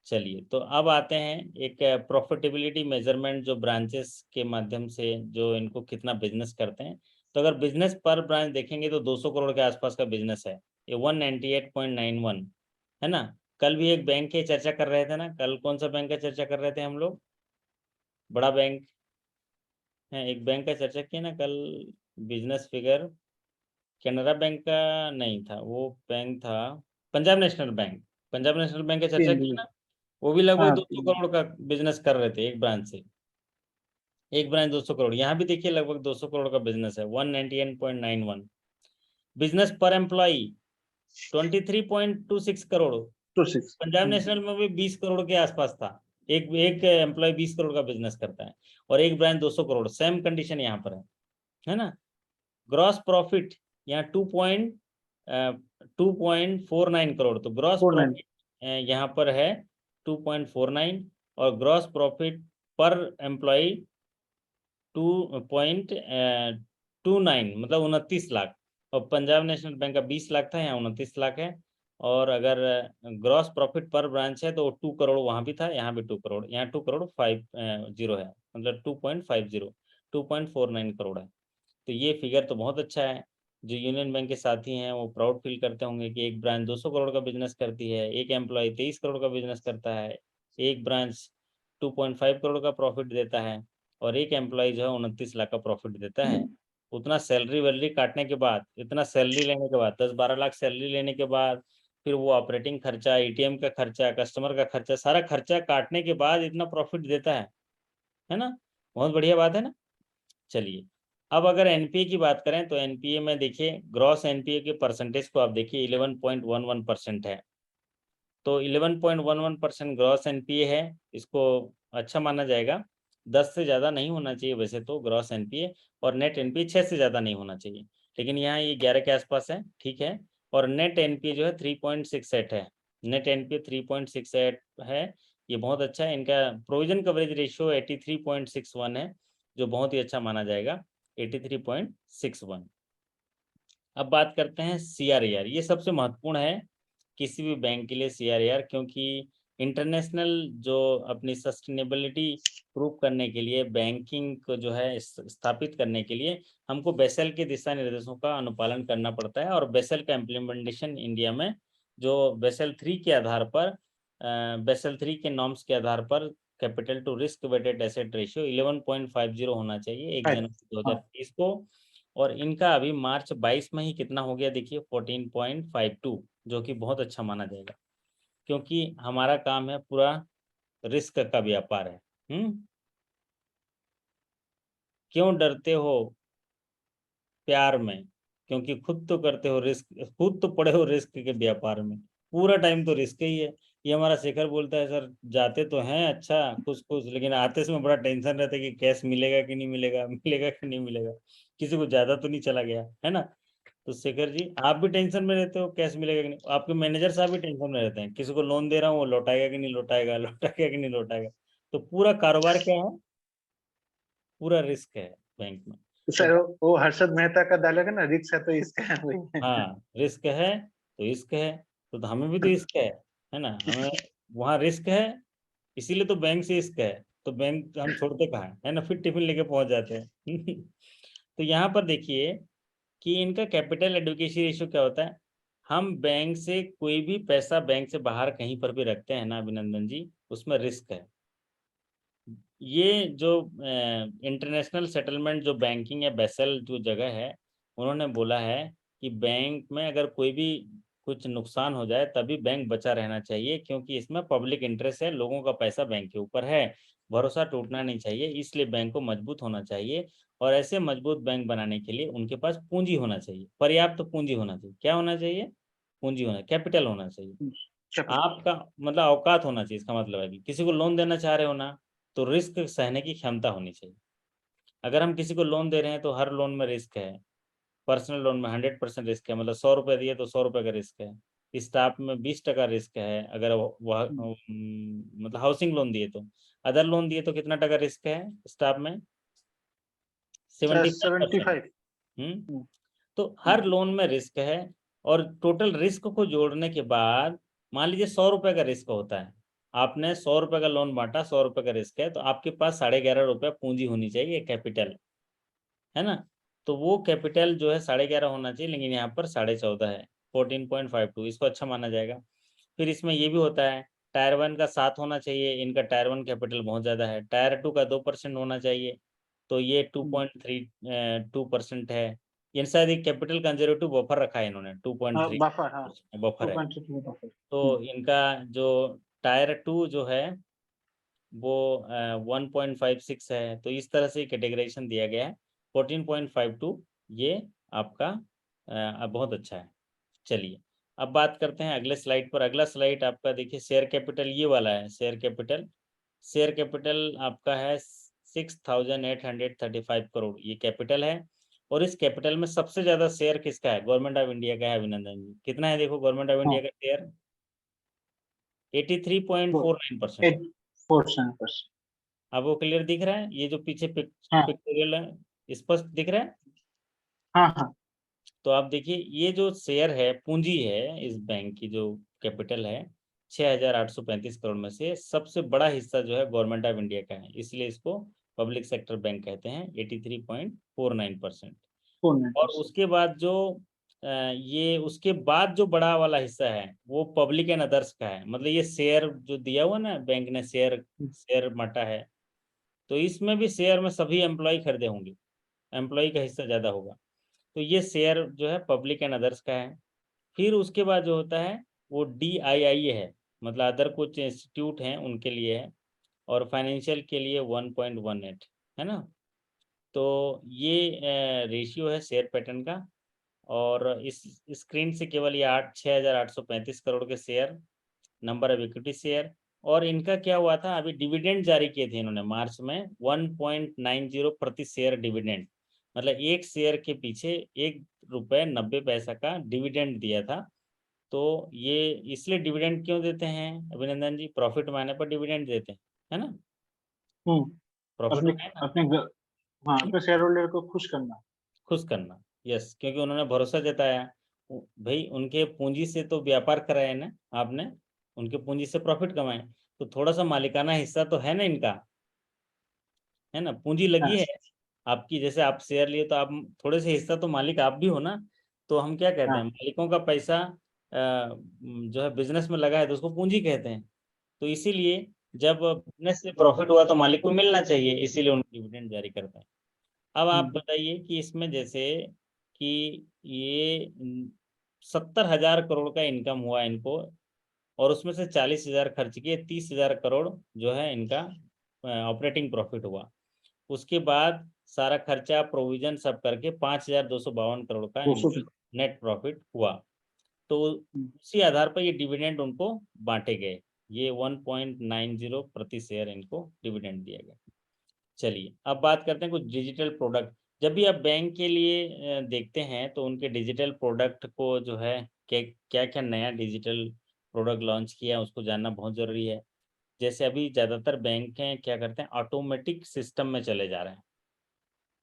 चलिए, तो अब आते हैं एक प्रॉफिटेबिलिटी मेजरमेंट, जो ब्रांचेस के माध्यम से जो इनको कितना बिजनेस करते हैं। तो अगर बिजनेस पर ब्रांच देखेंगे तो 200 करोड़ के आसपास का बिजनेस है, ये 198.91, है ना। कल भी एक बैंक की चर्चा कर रहे थे ना, कल कौन सा बैंक का चर्चा कर रहे थे हम लोग? बड़ा बैंक है, एक बैंक का चर्चा किया ना कल, बिजनेस फिगर कैनरा बैंक का नहीं था, वो बैंक था Punjab national bank. Punjab national bank की चर्चा की पीएनबी। ना, वो भी लगभग हाँ 200 करोड़ का बिजनेस कर रहे थे एक ब्रांच से। एक ब्रांच 200 करोड़, यहाँ भी देखिए लगभग 200 करोड़ का बिजनेस है, 198.91। बिजनेस पर एम्प्लॉय 23.26 करोड़। 26। पंजाब नेशनल में भी 20 करोड़ के आसपास था, एक एक एम्प्लॉय 20 करोड़ का बिजनेस करता है, और एक ब्रांच 200 करोड़, सेम कंडीशन यहाँ पर है ना। ग्रॉस प्रॉफिट यहाँ 2.49 करोड़, तो ग्रॉस 49। प्रॉफिट यहाँ पर है 2.49, और ग्रॉस प्रॉफिट पर एम्प्लॉय 2.29, मतलब 29 लाख। और पंजाब नेशनल बैंक का 20 लाख था, यहाँ 29 लाख है। और अगर ग्रॉस प्रॉफिट पर ब्रांच है तो 2 करोड़ वहाँ भी था, यहाँ भी 2 करोड़, यहाँ 2.50 है, मतलब 2.50, 2.49 करोड़ है। तो ये फिगर तो बहुत अच्छा है। जो यूनियन बैंक के साथी हैं वो प्राउड फील करते होंगे कि एक ब्रांच 200 करोड़ का बिजनेस करती है, एक एम्प्लॉय 23 करोड़ का बिजनेस करता है, एक ब्रांच 2.5 करोड़ का प्रॉफिट देता है, और एक एम्प्लॉय जो है 29 लाख का प्रॉफिट देता है। उतना सैलरी वैलरी काटने के बाद, इतना सैलरी लेने के बाद, 10-12 लाख सैलरी लेने के बाद, फिर वो ऑपरेटिंग खर्चा, एटीएम का खर्चा, कस्टमर का खर्चा, सारा खर्चा काटने के बाद इतना प्रॉफिट देता है ना। बहुत बढ़िया बात है ना। चलिए, अब अगर एनपीए की बात करें तो एनपीए में देखिए, ग्रॉस एनपीए के परसेंटेज को आप देखिए 11.11% है। तो 11.11% ग्रॉस एनपीए है, इसको अच्छा माना जाएगा। 10 से ज़्यादा नहीं होना चाहिए वैसे तो ग्रॉस एनपीए, और नेट एनपीए 6 से ज़्यादा नहीं होना चाहिए, लेकिन यहाँ ये 11 के आसपास है, ठीक है। और नेट एनपीए जो है 3.68 है, नेट एनपीए 3.68 है, ये बहुत अच्छा है। इनका प्रोविजन कवरेज रेशियो 83.61 है, जो बहुत ही अच्छा माना जाएगा, 83.61। अब बात करते हैं सीआरएआर, ये सबसे महत्वपूर्ण है किसी भी बैंक के लिए सीआरएआर, क्योंकि इंटरनेशनल जो अपनी सस्टेनेबिलिटी प्रूव करने के लिए, बैंकिंग को जो है स्थापित करने के लिए, हमको बेसेल के दिशा निर्देशों का अनुपालन करना पड़ता है। और बेसेल का इम्प्लीमेंटेशन इंडिया में जो बेसेल 3 के आधार पर, बेसेल 3 के नॉर्म्स के आधार पर capital to risk weighted asset ratio 11.50 होना चाहिए 1 जनवरी हाँ 2023 को। और इनका अभी मार्च 22 में ही कितना हो गया देखिए, 14.52, जो कि बहुत अच्छा माना जाएगा, क्योंकि हमारा काम है पूरा रिस्क का व्यापार है। क्यों डरते हो प्यार में? क्योंकि खुद तो करते हो रिस्क, खुद तो पड़े हो रिस्क के व्यापार में, पूरा टाइम तो रिस्क ही है। ये हमारा शेखर बोलता है, सर जाते तो हैं अच्छा खुश खुश, लेकिन आते समय बड़ा टेंशन रहता है कि कैश मिलेगा कि नहीं मिलेगा, मिलेगा कि नहीं मिलेगा, किसी को ज्यादा तो नहीं चला गया, है ना। तो शेखर जी आप भी टेंशन में रहते हो कैश मिलेगा कि नहीं, आपके मैनेजर साहब भी टेंशन में रहते हैं, किसी को लोन दे रहा हूँ वो लौटाएगा कि नहीं लौटाएगा, लौटाएगा कि नहीं लौटाएगा। तो पूरा कारोबार क्या है, पूरा रिस्क है बैंक में। तो तो सर वो हर्षद मेहता का डायलॉग है ना, रिक्स है तो इसका है वही है। हाँ रिस्क है तो इश्क है, तो हमें भी तो इश्क है ना, हमें वहाँ रिस्क है, इसीलिए तो बैंक से इश्क है। तो बैंक हम छोड़ते कहाँ है ना, फिर टिफिन लेके पहुंच जाते हैं। तो यहाँ पर देखिए कि इनका कैपिटल एडुकेसी रेशियो क्या होता है। हम बैंक से कोई भी पैसा बैंक से बाहर कहीं पर भी रखते हैं ना अभिनंदन जी, उसमें रिस्क है। ये जो इंटरनेशनल सेटलमेंट जो बैंकिंग या बेसल जो जगह है, उन्होंने बोला है कि बैंक में अगर कोई भी कुछ नुकसान हो जाए तभी बैंक बचा रहना चाहिए, क्योंकि इसमें पब्लिक इंटरेस्ट है, लोगों का पैसा बैंक के ऊपर है, भरोसा टूटना नहीं चाहिए, इसलिए बैंक को मजबूत होना चाहिए। और ऐसे मजबूत बैंक बनाने के लिए उनके पास पूंजी होना चाहिए, पर्याप्त तो पूंजी होना चाहिए। क्या होना चाहिए? पूंजी होना, कैपिटल होना चाहिए। आपका मतलब औकात होना चाहिए, इसका मतलब है कि किसी को लोन देना चाह रहे हो ना, तो रिस्क सहने की क्षमता होनी चाहिए। अगर हम किसी को लोन दे रहे हैं तो हर लोन में रिस्क है। पर्सनल लोन में 100% रिस्क है, मतलब 100 रुपये दिए तो 100 रुपये का रिस्क है। स्टाफ में 20% रिस्क है, अगर वह मतलब हाउसिंग लोन दिए तो। अदर लोन दिए तो कितना टका रिस्क है स्टाफ में? 75%। 75। तो हर लोन में रिस्क है। और टोटल रिस्क को जोड़ने के बाद मान लीजिए 100 रुपये का रिस्क होता है, आपने 100 रुपये का लोन बांटा, 100 रुपये का रिस्क है, तो आपके पास 11.5 रुपये पूंजी होनी चाहिए, कैपिटल, है ना। तो वो कैपिटल जो है 11.5 होना चाहिए, लेकिन यहाँ पर 14.5 है, 14.52, इसको अच्छा माना जाएगा। फिर इसमें ये भी होता है, टायर 1 का 7 होना चाहिए, इनका टायर 1 कैपिटल बहुत ज़्यादा है। टायर 2 का 2% होना चाहिए, तो ये 2.32% है। ये शायद एक कैपिटल कंजर्वेटिव बफर रखा है इन्होंने, 2.3 बफर, हाँ बफर है। 2.2 बफर। तो इनका जो टायर 2 जो है वो 1.56 है, तो इस तरह से कैटेगराइजेशन दिया गया है। 14.52 ये आपका बहुत अच्छा है। चलिए अब बात करते हैं अगले स्लाइड पर। अगला स्लाइड आपका देखिए शेयर कैपिटल, ये वाला है शेयर कैपिटल। शेयर कैपिटल आपका है 6,835 करोड़, ये कैपिटल है। और इस कैपिटल में सबसे ज्यादा शेयर किसका है? गवर्नमेंट ऑफ इंडिया का है अभिनंदन जी। कितना है देखो गवर्नमेंट ऑफ इंडिया का शेयर? 83.49%। 8%। आपको क्लियर दिख रहा है ये जो पीछे हाँ पिक्टोरियल है, स्पष्ट दिख रहा है? हाँ हाँ। तो आप देखिए ये जो शेयर है, पूंजी है इस बैंक की, जो कैपिटल है 6,835 करोड़ में से सबसे बड़ा हिस्सा जो है गवर्नमेंट ऑफ इंडिया का है, इसलिए इसको पब्लिक सेक्टर बैंक कहते हैं, 83.49%। और 4%। उसके बाद जो ये उसके बाद जो बड़ा वाला हिस्सा है वो पब्लिक एंड अदर्स का है, मतलब ये शेयर जो दिया हुआ ना बैंक ने, शेयर शेयर बांटा है, तो इसमें भी शेयर में सभी एम्प्लॉय खरीदे होंगे, एम्प्लॉय का हिस्सा ज्यादा होगा, तो ये शेयर जो है पब्लिक एंड अदर्स का है। फिर उसके बाद जो होता है वो DII है, मतलब अदर कुछ इंस्टीट्यूट हैं उनके लिए है, और फाइनेंशियल के लिए 1.18 है ना। तो ये रेशियो है शेयर पैटर्न का। और इस स्क्रीन से केवल ये 6,835 करोड़ के share, number of equity share. और इनका क्या हुआ था, अभी डिविडेंड जारी किए थे इन्होंने मार्च में, 1.90 प्रति शेयर डिविडेंड, मतलब एक शेयर के पीछे 1 रुपये 90 पैसा का डिविडेंड दिया था। तो ये इसलिए डिविडेंड क्यों देते हैं अभिनंदन जी? प्रॉफिट में आने पर डिविडेंड देते हैं, है ना, प्रॉफिट अपने में है ना, अपने हाँ, अपने शेयर होल्डर को खुश करना। खुश करना। यस, क्योंकि उन्होंने भरोसा जताया, भाई उनके पूंजी से तो व्यापार कराए ना आपने, उनके पूंजी से प्रॉफिट कमाए, तो थोड़ा सा मालिकाना हिस्सा तो है ना इनका, है ना, पूंजी लगी है आपकी, जैसे आप शेयर लिए तो आप थोड़े से हिस्सा तो मालिक आप भी हो ना। तो हम क्या कहते हैं, हाँ मालिकों का पैसा जो है बिजनेस में लगा है तो उसको पूंजी कहते हैं। तो इसीलिए जब बिजनेस से प्रॉफिट हुआ तो मालिक को मिलना चाहिए, इसीलिए उनको डिविडेंड जारी करता है। अब आप बताइए कि इसमें जैसे कि ये 70,000 करोड़ का इनकम हुआ इनको, और उसमें से 40,000 खर्च किए, 30,000 करोड़ जो है इनका ऑपरेटिंग प्रॉफिट हुआ। उसके बाद सारा खर्चा प्रोविजन सब करके 5,252 करोड़ का 200 नेट प्रॉफिट हुआ। तो उसी आधार पर ये डिविडेंड उनको बांटे गए, ये 1.90 प्रति शेयर इनको डिविडेंड दिया गया। चलिए अब बात करते हैं कुछ डिजिटल प्रोडक्ट। जब भी आप बैंक के लिए देखते हैं तो उनके डिजिटल प्रोडक्ट को जो है क्या क्या नया डिजिटल प्रोडक्ट लॉन्च किया उसको जानना बहुत ज़रूरी है। जैसे अभी ज़्यादातर बैंक हैं क्या करते हैं, ऑटोमेटिक सिस्टम में चले जा रहे हैं।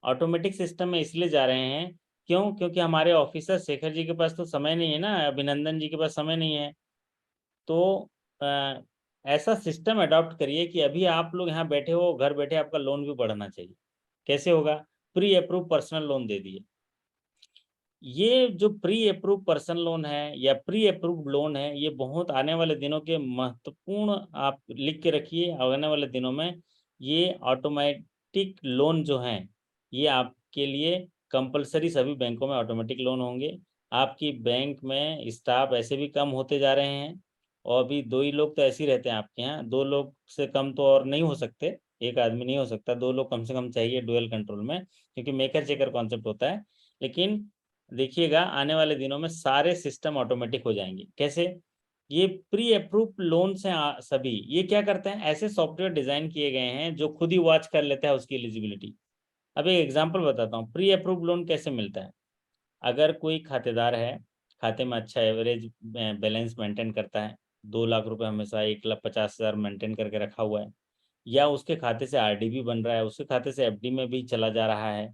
ऑटोमेटिक सिस्टम में इसलिए जा रहे हैं क्यों, क्योंकि हमारे ऑफिसर शेखर जी के पास तो समय नहीं है ना, अभिनंदन जी के पास समय नहीं है। तो ऐसा सिस्टम अडॉप्ट करिए कि अभी आप लोग यहाँ बैठे हो, घर बैठे आपका लोन भी बढ़ना चाहिए। कैसे होगा, प्री अप्रूव पर्सनल लोन दे दिए। ये जो प्री अप्रूव पर्सनल लोन है या प्री अप्रूव लोन है, ये बहुत आने वाले दिनों के महत्वपूर्ण, आप लिख के रखिए, आने वाले दिनों में ये ऑटोमेटिक लोन जो हैं ये आपके लिए कंपलसरी सभी बैंकों में ऑटोमेटिक लोन होंगे। आपकी बैंक में स्टाफ ऐसे भी कम होते जा रहे हैं, और अभी 2 ही लोग तो ऐसे ही रहते हैं आपके यहाँ, 2 लोग से कम तो और नहीं हो सकते, एक आदमी नहीं हो सकता, 2 लोग कम से कम चाहिए डुअल कंट्रोल में, क्योंकि मेकर चेकर कॉन्सेप्ट होता है। लेकिन देखिएगा आने वाले दिनों में सारे सिस्टम ऑटोमेटिक हो जाएंगे। कैसे, ये प्री अप्रूव लोन से सभी ये क्या करते हैं, ऐसे सॉफ्टवेयर डिजाइन किए गए हैं जो खुद ही वॉच कर लेता है उसकी एलिजिबिलिटी। अब एक एग्जांपल बताता हूँ, प्री अप्रूव लोन कैसे मिलता है। अगर कोई खातेदार है, खाते में अच्छा एवरेज बैलेंस मेंटेन करता है, 2 लाख रुपए हमेशा 1,50,000 मेंटेन करके रखा हुआ है, या उसके खाते से आरडी भी बन रहा है, उसके खाते से एफडी में भी चला जा रहा है,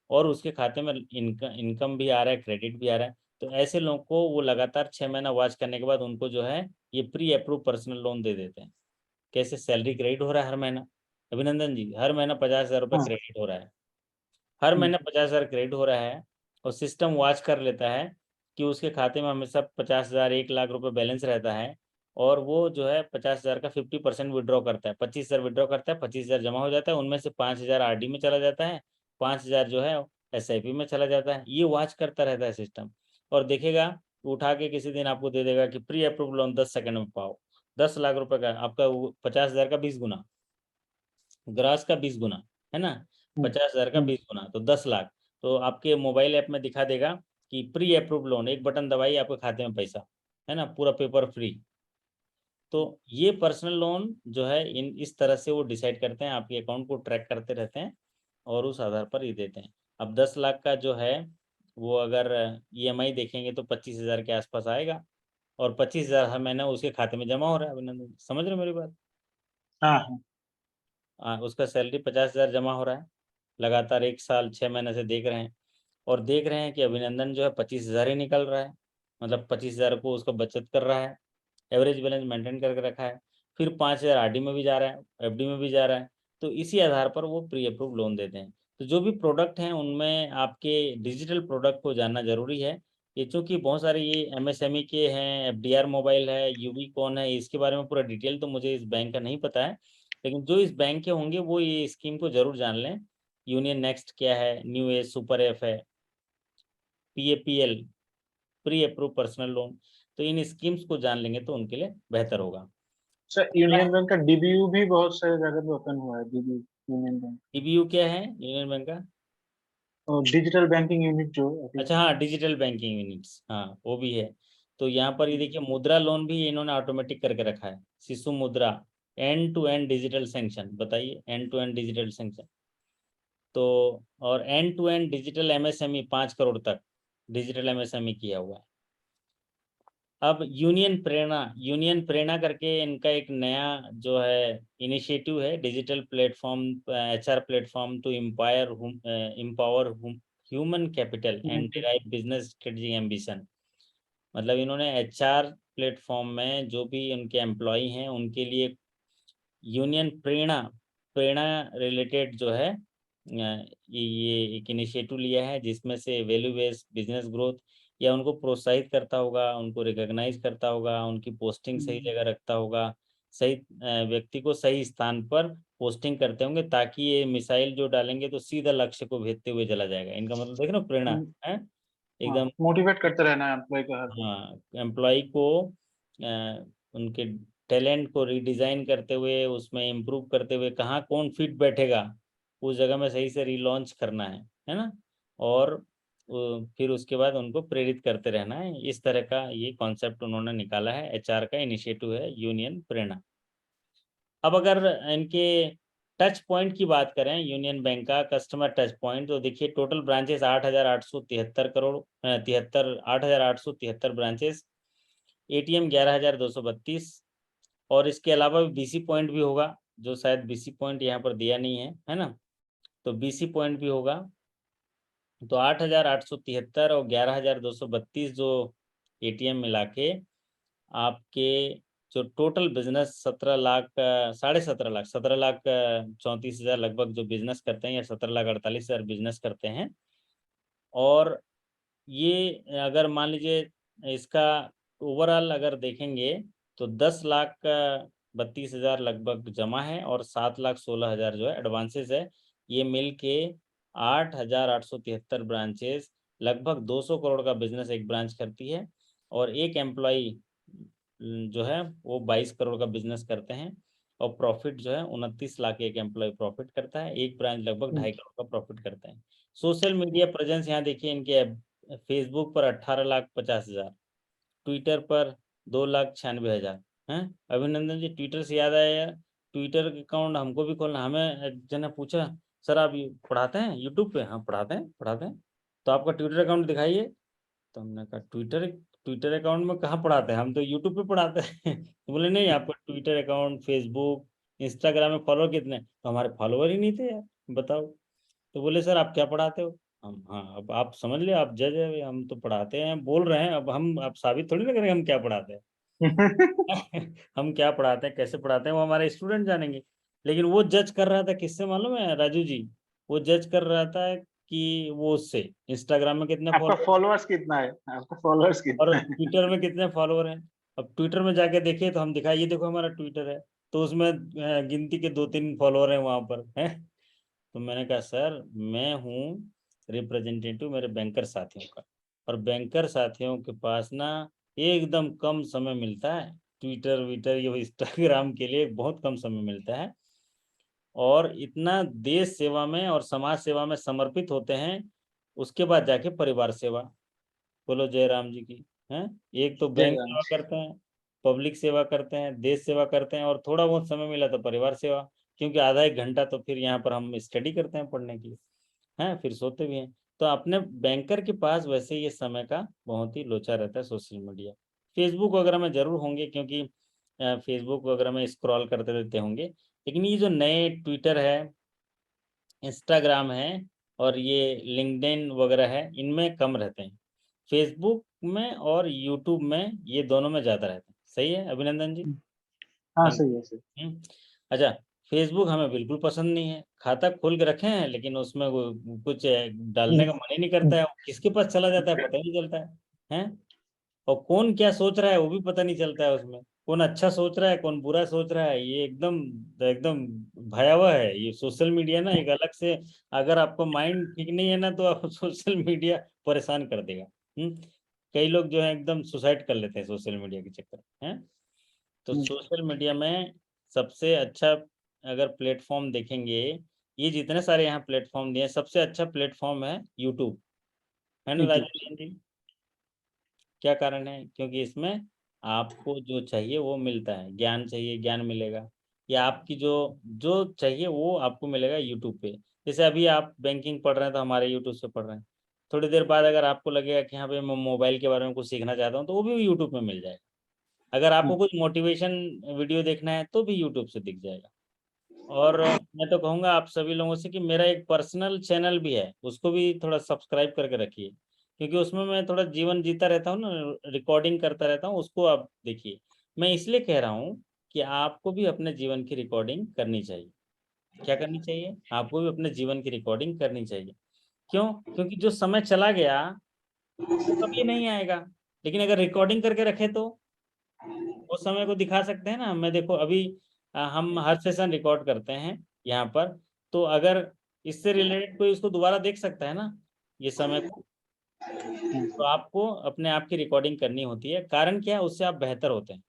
और उसके खाते में इनकम भी आ रहा है, क्रेडिट भी आ रहा है, तो ऐसे लोगों को वो लगातार 6 महीना वॉच करने के बाद उनको जो है ये प्री अप्रूव पर्सनल लोन दे देते हैं। कैसे, सैलरी क्रेडिट हो रहा है हर महीना, अभिनंदन जी हर महीना 50,000 रुपये हाँ। क्रेडिट हो रहा है, हर महीना 50,000 क्रेडिट हो रहा है, और सिस्टम वॉच कर लेता है कि उसके खाते में हमेशा 50,000 1 लाख रुपए बैलेंस रहता है, और वो जो है 50,000 का 50% विड्रॉ करता है, 25,000 विड्रॉ करता है, 25,000 जमा हो जाता है, उनमें से 5,000 आरडी में चला जाता है, 5,000 जो है एसआईपी में चला जाता है। ये वॉच करता रहता है सिस्टम, और देखेगा उठा के किसी दिन आपको दे देगा कि प्री अप्रूव लोन 10 सेकंड में पाओ। 10 लाख रुपए का आपका 50,000 का 20 गुना, ग्रास का 20 गुना, है ना, 50,000 का 20 गुना तो 10 लाख। तो आपके मोबाइल ऐप में दिखा देगा कि प्री अप्रूव लोन, एक बटन दबाइए आपके खाते में पैसा, है ना, पूरा पेपर फ्री। तो ये पर्सनल लोन जो है इस तरह से वो डिसाइड करते हैं, आपके अकाउंट को ट्रैक करते रहते हैं, और उस आधार पर ये देते हैं। अब 10 लाख का जो है वो अगर ईएमआई देखेंगे तो 25,000 के आसपास आएगा, और 25,000 हर महीना उसके खाते में जमा हो रहा है। अभिनंदन समझ रहे हो मेरी बात? हाँ। उसका सैलरी 50,000 जमा हो रहा है, लगातार 1 साल 6 महीने से देख रहे हैं, और देख रहे हैं कि अभिनंदन जो है 25,000 ही निकल रहा है, मतलब 25,000 को उसका बचत कर रहा है, एवरेज बैलेंस मेंटेन करके रखा है, फिर 5,000 आरडी में भी जा रहा है, एफडी में भी जा रहा है। तो इसी आधार पर वो प्री अप्रूव लोन देते हैं। तो जो भी प्रोडक्ट हैं उनमें आपके डिजिटल प्रोडक्ट को जानना जरूरी है। ये चूँकि बहुत सारे ये एमएसएमई के हैं, एफडीआर मोबाइल है, यूबी कौन है, इसके बारे में पूरा डिटेल तो मुझे इस बैंक का नहीं पता है, लेकिन जो इस बैंक के होंगे वो ये स्कीम को जरूर जान लें। यूनियन नेक्स्ट क्या है, न्यू एज सुपर एफ है, PAPL pre approve personal loan, तो इन स्कीम्स को जान लेंगे तो उनके लिए बेहतर होगा। सर यूनियन बैंक का डीबीयू भी बहुत सारे जगह पे ओपन हुआ है, डीबीयू यूनियन बैंक, डीबीयू क्या है यूनियन बैंक का? और डिजिटल बैंकिंग यूनिट जो अभी। अच्छा हाँ, डिजिटल बैंकिंग यूनिट्स, हाँ वो भी है। तो यहाँ पर ये देखिए मुद्रा लोन भी इन्होंने ऑटोमेटिक करके रखा है, Shishu Mudra, end to end digital sanction, बताइए end to end digital sanction. तो और end to end digital MSME 5 crore तक डिजिटल एमएसएमई किया हुआ है। अब यूनियन प्रेरणा करके इनका एक नया जो है इनिशिएटिव है, digital platform, HR platform to empower human capital and derive business strategy ambition. मतलब इन्होंने एचआर प्लेटफॉर्म में जो भी उनके एम्प्लॉय हैं उनके लिए यूनियन प्रेरणा प्रेरणा रिलेटेड जो है ये एक इनिशिएटिव लिया है, जिसमें से वैल्यू बेस्ड बिजनेस ग्रोथ, या उनको प्रोत्साहित करता होगा, उनको रिकॉग्नाइज करता होगा, उनकी पोस्टिंग सही जगह रखता होगा, सही व्यक्ति को सही स्थान पर पोस्टिंग करते होंगे, ताकि ये मिसाइल जो डालेंगे तो सीधा लक्ष्य को भेजते हुए चला जाएगा। इनका मतलब देख रहे हो, प्रेरणा है हाँ, एकदम। मोटिवेट करते रहना है एम्प्लॉय का हर वक्त। हाँ, एम्प्लॉय को उनके टैलेंट को रिडिज़ाइन करते हुए, उसमें इम्प्रूव करते हुए, कहाँ कौन फिट बैठेगा उस जगह में सही से रीलॉन्च करना है ना, और फिर उसके बाद उनको प्रेरित करते रहना है। इस तरह का ये कॉन्सेप्ट उन्होंने निकाला है, एचआर का इनिशिएटिव है यूनियन प्रेरणा। अब अगर इनके टच पॉइंट की बात करें, यूनियन बैंक का कस्टमर टच पॉइंट, तो देखिए टोटल ब्रांचेस 8,873 ब्रांचेस, एटीएम 11,232, और इसके अलावा बीसी पॉइंट भी होगा, जो शायद बीसी पॉइंट यहाँ पर दिया नहीं है ना, तो बीसी पॉइंट भी होगा। तो 8,873 और 11,232 जो एटीएम मिला के आपके जो टोटल बिजनेस 17 लाख 17,34,34,000 लगभग जो बिजनेस करते हैं, या 17,48,000 बिजनेस करते हैं। और ये अगर मान लीजिए इसका ओवरऑल अगर देखेंगे तो 10,32,000 लगभग जमा है और 7,16,000 जो है एडवांसेस है। ये मिल के 8,873 ब्रांचेस, लगभग 200 करोड़ का बिजनेस एक ब्रांच करती है, और एक एम्प्लॉई जो है वो 22 करोड़ का बिजनेस करते हैं, और प्रॉफिट जो है 29 लाख एक एम्प्लॉय प्रॉफिट करता है, एक ब्रांच लगभग 2.5 करोड़ का प्रॉफिट करता है। सोशल मीडिया प्रेजेंस यहाँ देखिए, इनके फेसबुक पर 18,50,000, ट्विटर पर 2,96,000 हैं। अभिनंदन जी, ट्विटर से याद आया यार, ट्विटर अकाउंट हमको भी खोलना। हमें एक जन ने पूछा, सर आप पढ़ाते हैं यूट्यूब पे? हाँ पढ़ाते हैं, तो आपका ट्विटर अकाउंट दिखाइए। तो हमने कहा ट्विटर अकाउंट में कहाँ पढ़ाते हैं, हम तो यूट्यूब पे पढ़ाते हैं। तो बोले नहीं, आपका ट्विटर अकाउंट, फेसबुक, इंस्टाग्राम में फॉलोअर कितने? तो हमारे फॉलोअर ही नहीं थे यार, बताओ। तो बोले सर आप क्या पढ़ाते हो? हम, हाँ अब आप समझ ले, आप जज है, हम तो पढ़ाते हैं बोल रहे हैं, अब हम आप साबित थोड़ी ना करेंगे हम क्या पढ़ाते हैं। हम क्या पढ़ाते हैं, कैसे पढ़ाते हैं, वो हमारे स्टूडेंट जानेंगे। लेकिन वो जज कर रहा था किससे मालूम है राजू जी? वो जज कर रहा था कि वो उससे इंस्टाग्राम में कितने आपका फॉलोअर फॉलोअर्स कितना है, आपका फॉलोअर्स और कितना है? ट्विटर में कितने फॉलोअर हैं। अब ट्विटर में जाके देखिए तो हम दिखाई, ये देखो हमारा ट्विटर है, तो उसमें गिनती के 2-3 फॉलोअर हैं वहां पर हैं। तो मैंने कहा सर मैं हूँ रिप्रेजेंटेटिव मेरे बैंकर साथियों का, और बैंकर साथियों के पास ना एकदम कम समय मिलता है, ट्विटर वीटर ये इंस्टाग्राम के लिए बहुत कम समय मिलता है, और इतना देश सेवा में और समाज सेवा में समर्पित होते हैं। उसके बाद जाके परिवार सेवा, बोलो जय राम जी की। हैं, एक तो जय बैंक राम सेवा जी। करते हैं, पब्लिक सेवा करते हैं, देश सेवा करते हैं, और थोड़ा बहुत समय मिला तो परिवार सेवा, क्योंकि आधा एक घंटा तो फिर यहाँ पर हम स्टडी करते हैं पढ़ने की, हैं फिर सोते भी हैं। तो अपने बैंकर के पास वैसे ये समय का बहुत ही लोचा रहता है। सोशल मीडिया, फेसबुक वगैरह में जरूर होंगे, क्योंकि फेसबुक वगैरह में स्क्रॉल करते रहते होंगे, लेकिन ये जो नए ट्विटर है, इंस्टाग्राम है, और ये लिंक्डइन वगैरह है, इनमें कम रहते हैं। फेसबुक में और यूट्यूब में ये दोनों में ज़्यादा रहते हैं। सही है अभिनंदन जी? हाँ थैंक सही है, सही। यू। अच्छा, फेसबुक हमें बिल्कुल पसंद नहीं है, खाता खोल के रखे हैं लेकिन उसमें वो कुछ डालने का मन ही नहीं करता है, किसके पास चला जाता है पता ही नहीं चलता है। हैं, और कौन क्या सोच रहा है वो भी पता नहीं चलता है उसमें, कौन अच्छा सोच रहा है कौन बुरा सोच रहा है, ये एकदम एकदम भयावह है ये सोशल मीडिया ना, एक अलग से। अगर आपको माइंड ठीक नहीं है ना, तो आप सोशल मीडिया परेशान कर देगा। कई लोग जो है एकदम सुसाइड कर लेते हैं सोशल मीडिया के चक्कर हैं। तो सोशल मीडिया में सबसे अच्छा अगर प्लेटफॉर्म देखेंगे, ये जितने सारे यहाँ प्लेटफॉर्म दिए, सबसे अच्छा प्लेटफॉर्म है यूट्यूब, है ना यूट्यूब। राजू जी? क्या कारण है? क्योंकि इसमें आपको जो चाहिए वो मिलता है, ज्ञान चाहिए ज्ञान मिलेगा, या आपकी जो जो चाहिए वो आपको मिलेगा यूट्यूब पे। जैसे अभी आप बैंकिंग पढ़ रहे हैं तो हमारे यूट्यूब से पढ़ रहे हैं, थोड़ी देर बाद अगर आपको लगेगा कि हाँ भाई मैं मोबाइल के बारे में कुछ सीखना चाहता हूँ, तो वो भी यूट्यूब में मिल जाएगा। अगर आपको कुछ मोटिवेशन वीडियो देखना है तो भी यूट्यूब से दिख जाएगा। और मैं तो कहूँगा आप सभी लोगों से कि मेरा एक पर्सनल चैनल भी है, उसको भी थोड़ा सब्सक्राइब करके रखिए, क्योंकि उसमें मैं थोड़ा जीवन जीता रहता हूँ ना, रिकॉर्डिंग करता रहता हूँ, उसको आप देखिए। मैं इसलिए कह रहा हूँ कि आपको भी अपने जीवन की रिकॉर्डिंग करनी चाहिए। क्या करनी चाहिए? आपको भी अपने जीवन की रिकॉर्डिंग करनी चाहिए। क्यों? क्योंकि जो समय चला गया वो कभी नहीं आएगा, लेकिन अगर रिकॉर्डिंग करके रखे तो उस समय को दिखा सकते हैं ना। मैं देखो अभी हम हर सेशन रिकॉर्ड करते हैं यहाँ पर, तो अगर इससे रिलेटेड कोई उसको दोबारा देख सकता है ना ये समय को, तो आपको अपने आप की रिकॉर्डिंग करनी होती है। कारण क्या है? उससे आप बेहतर होते हैं,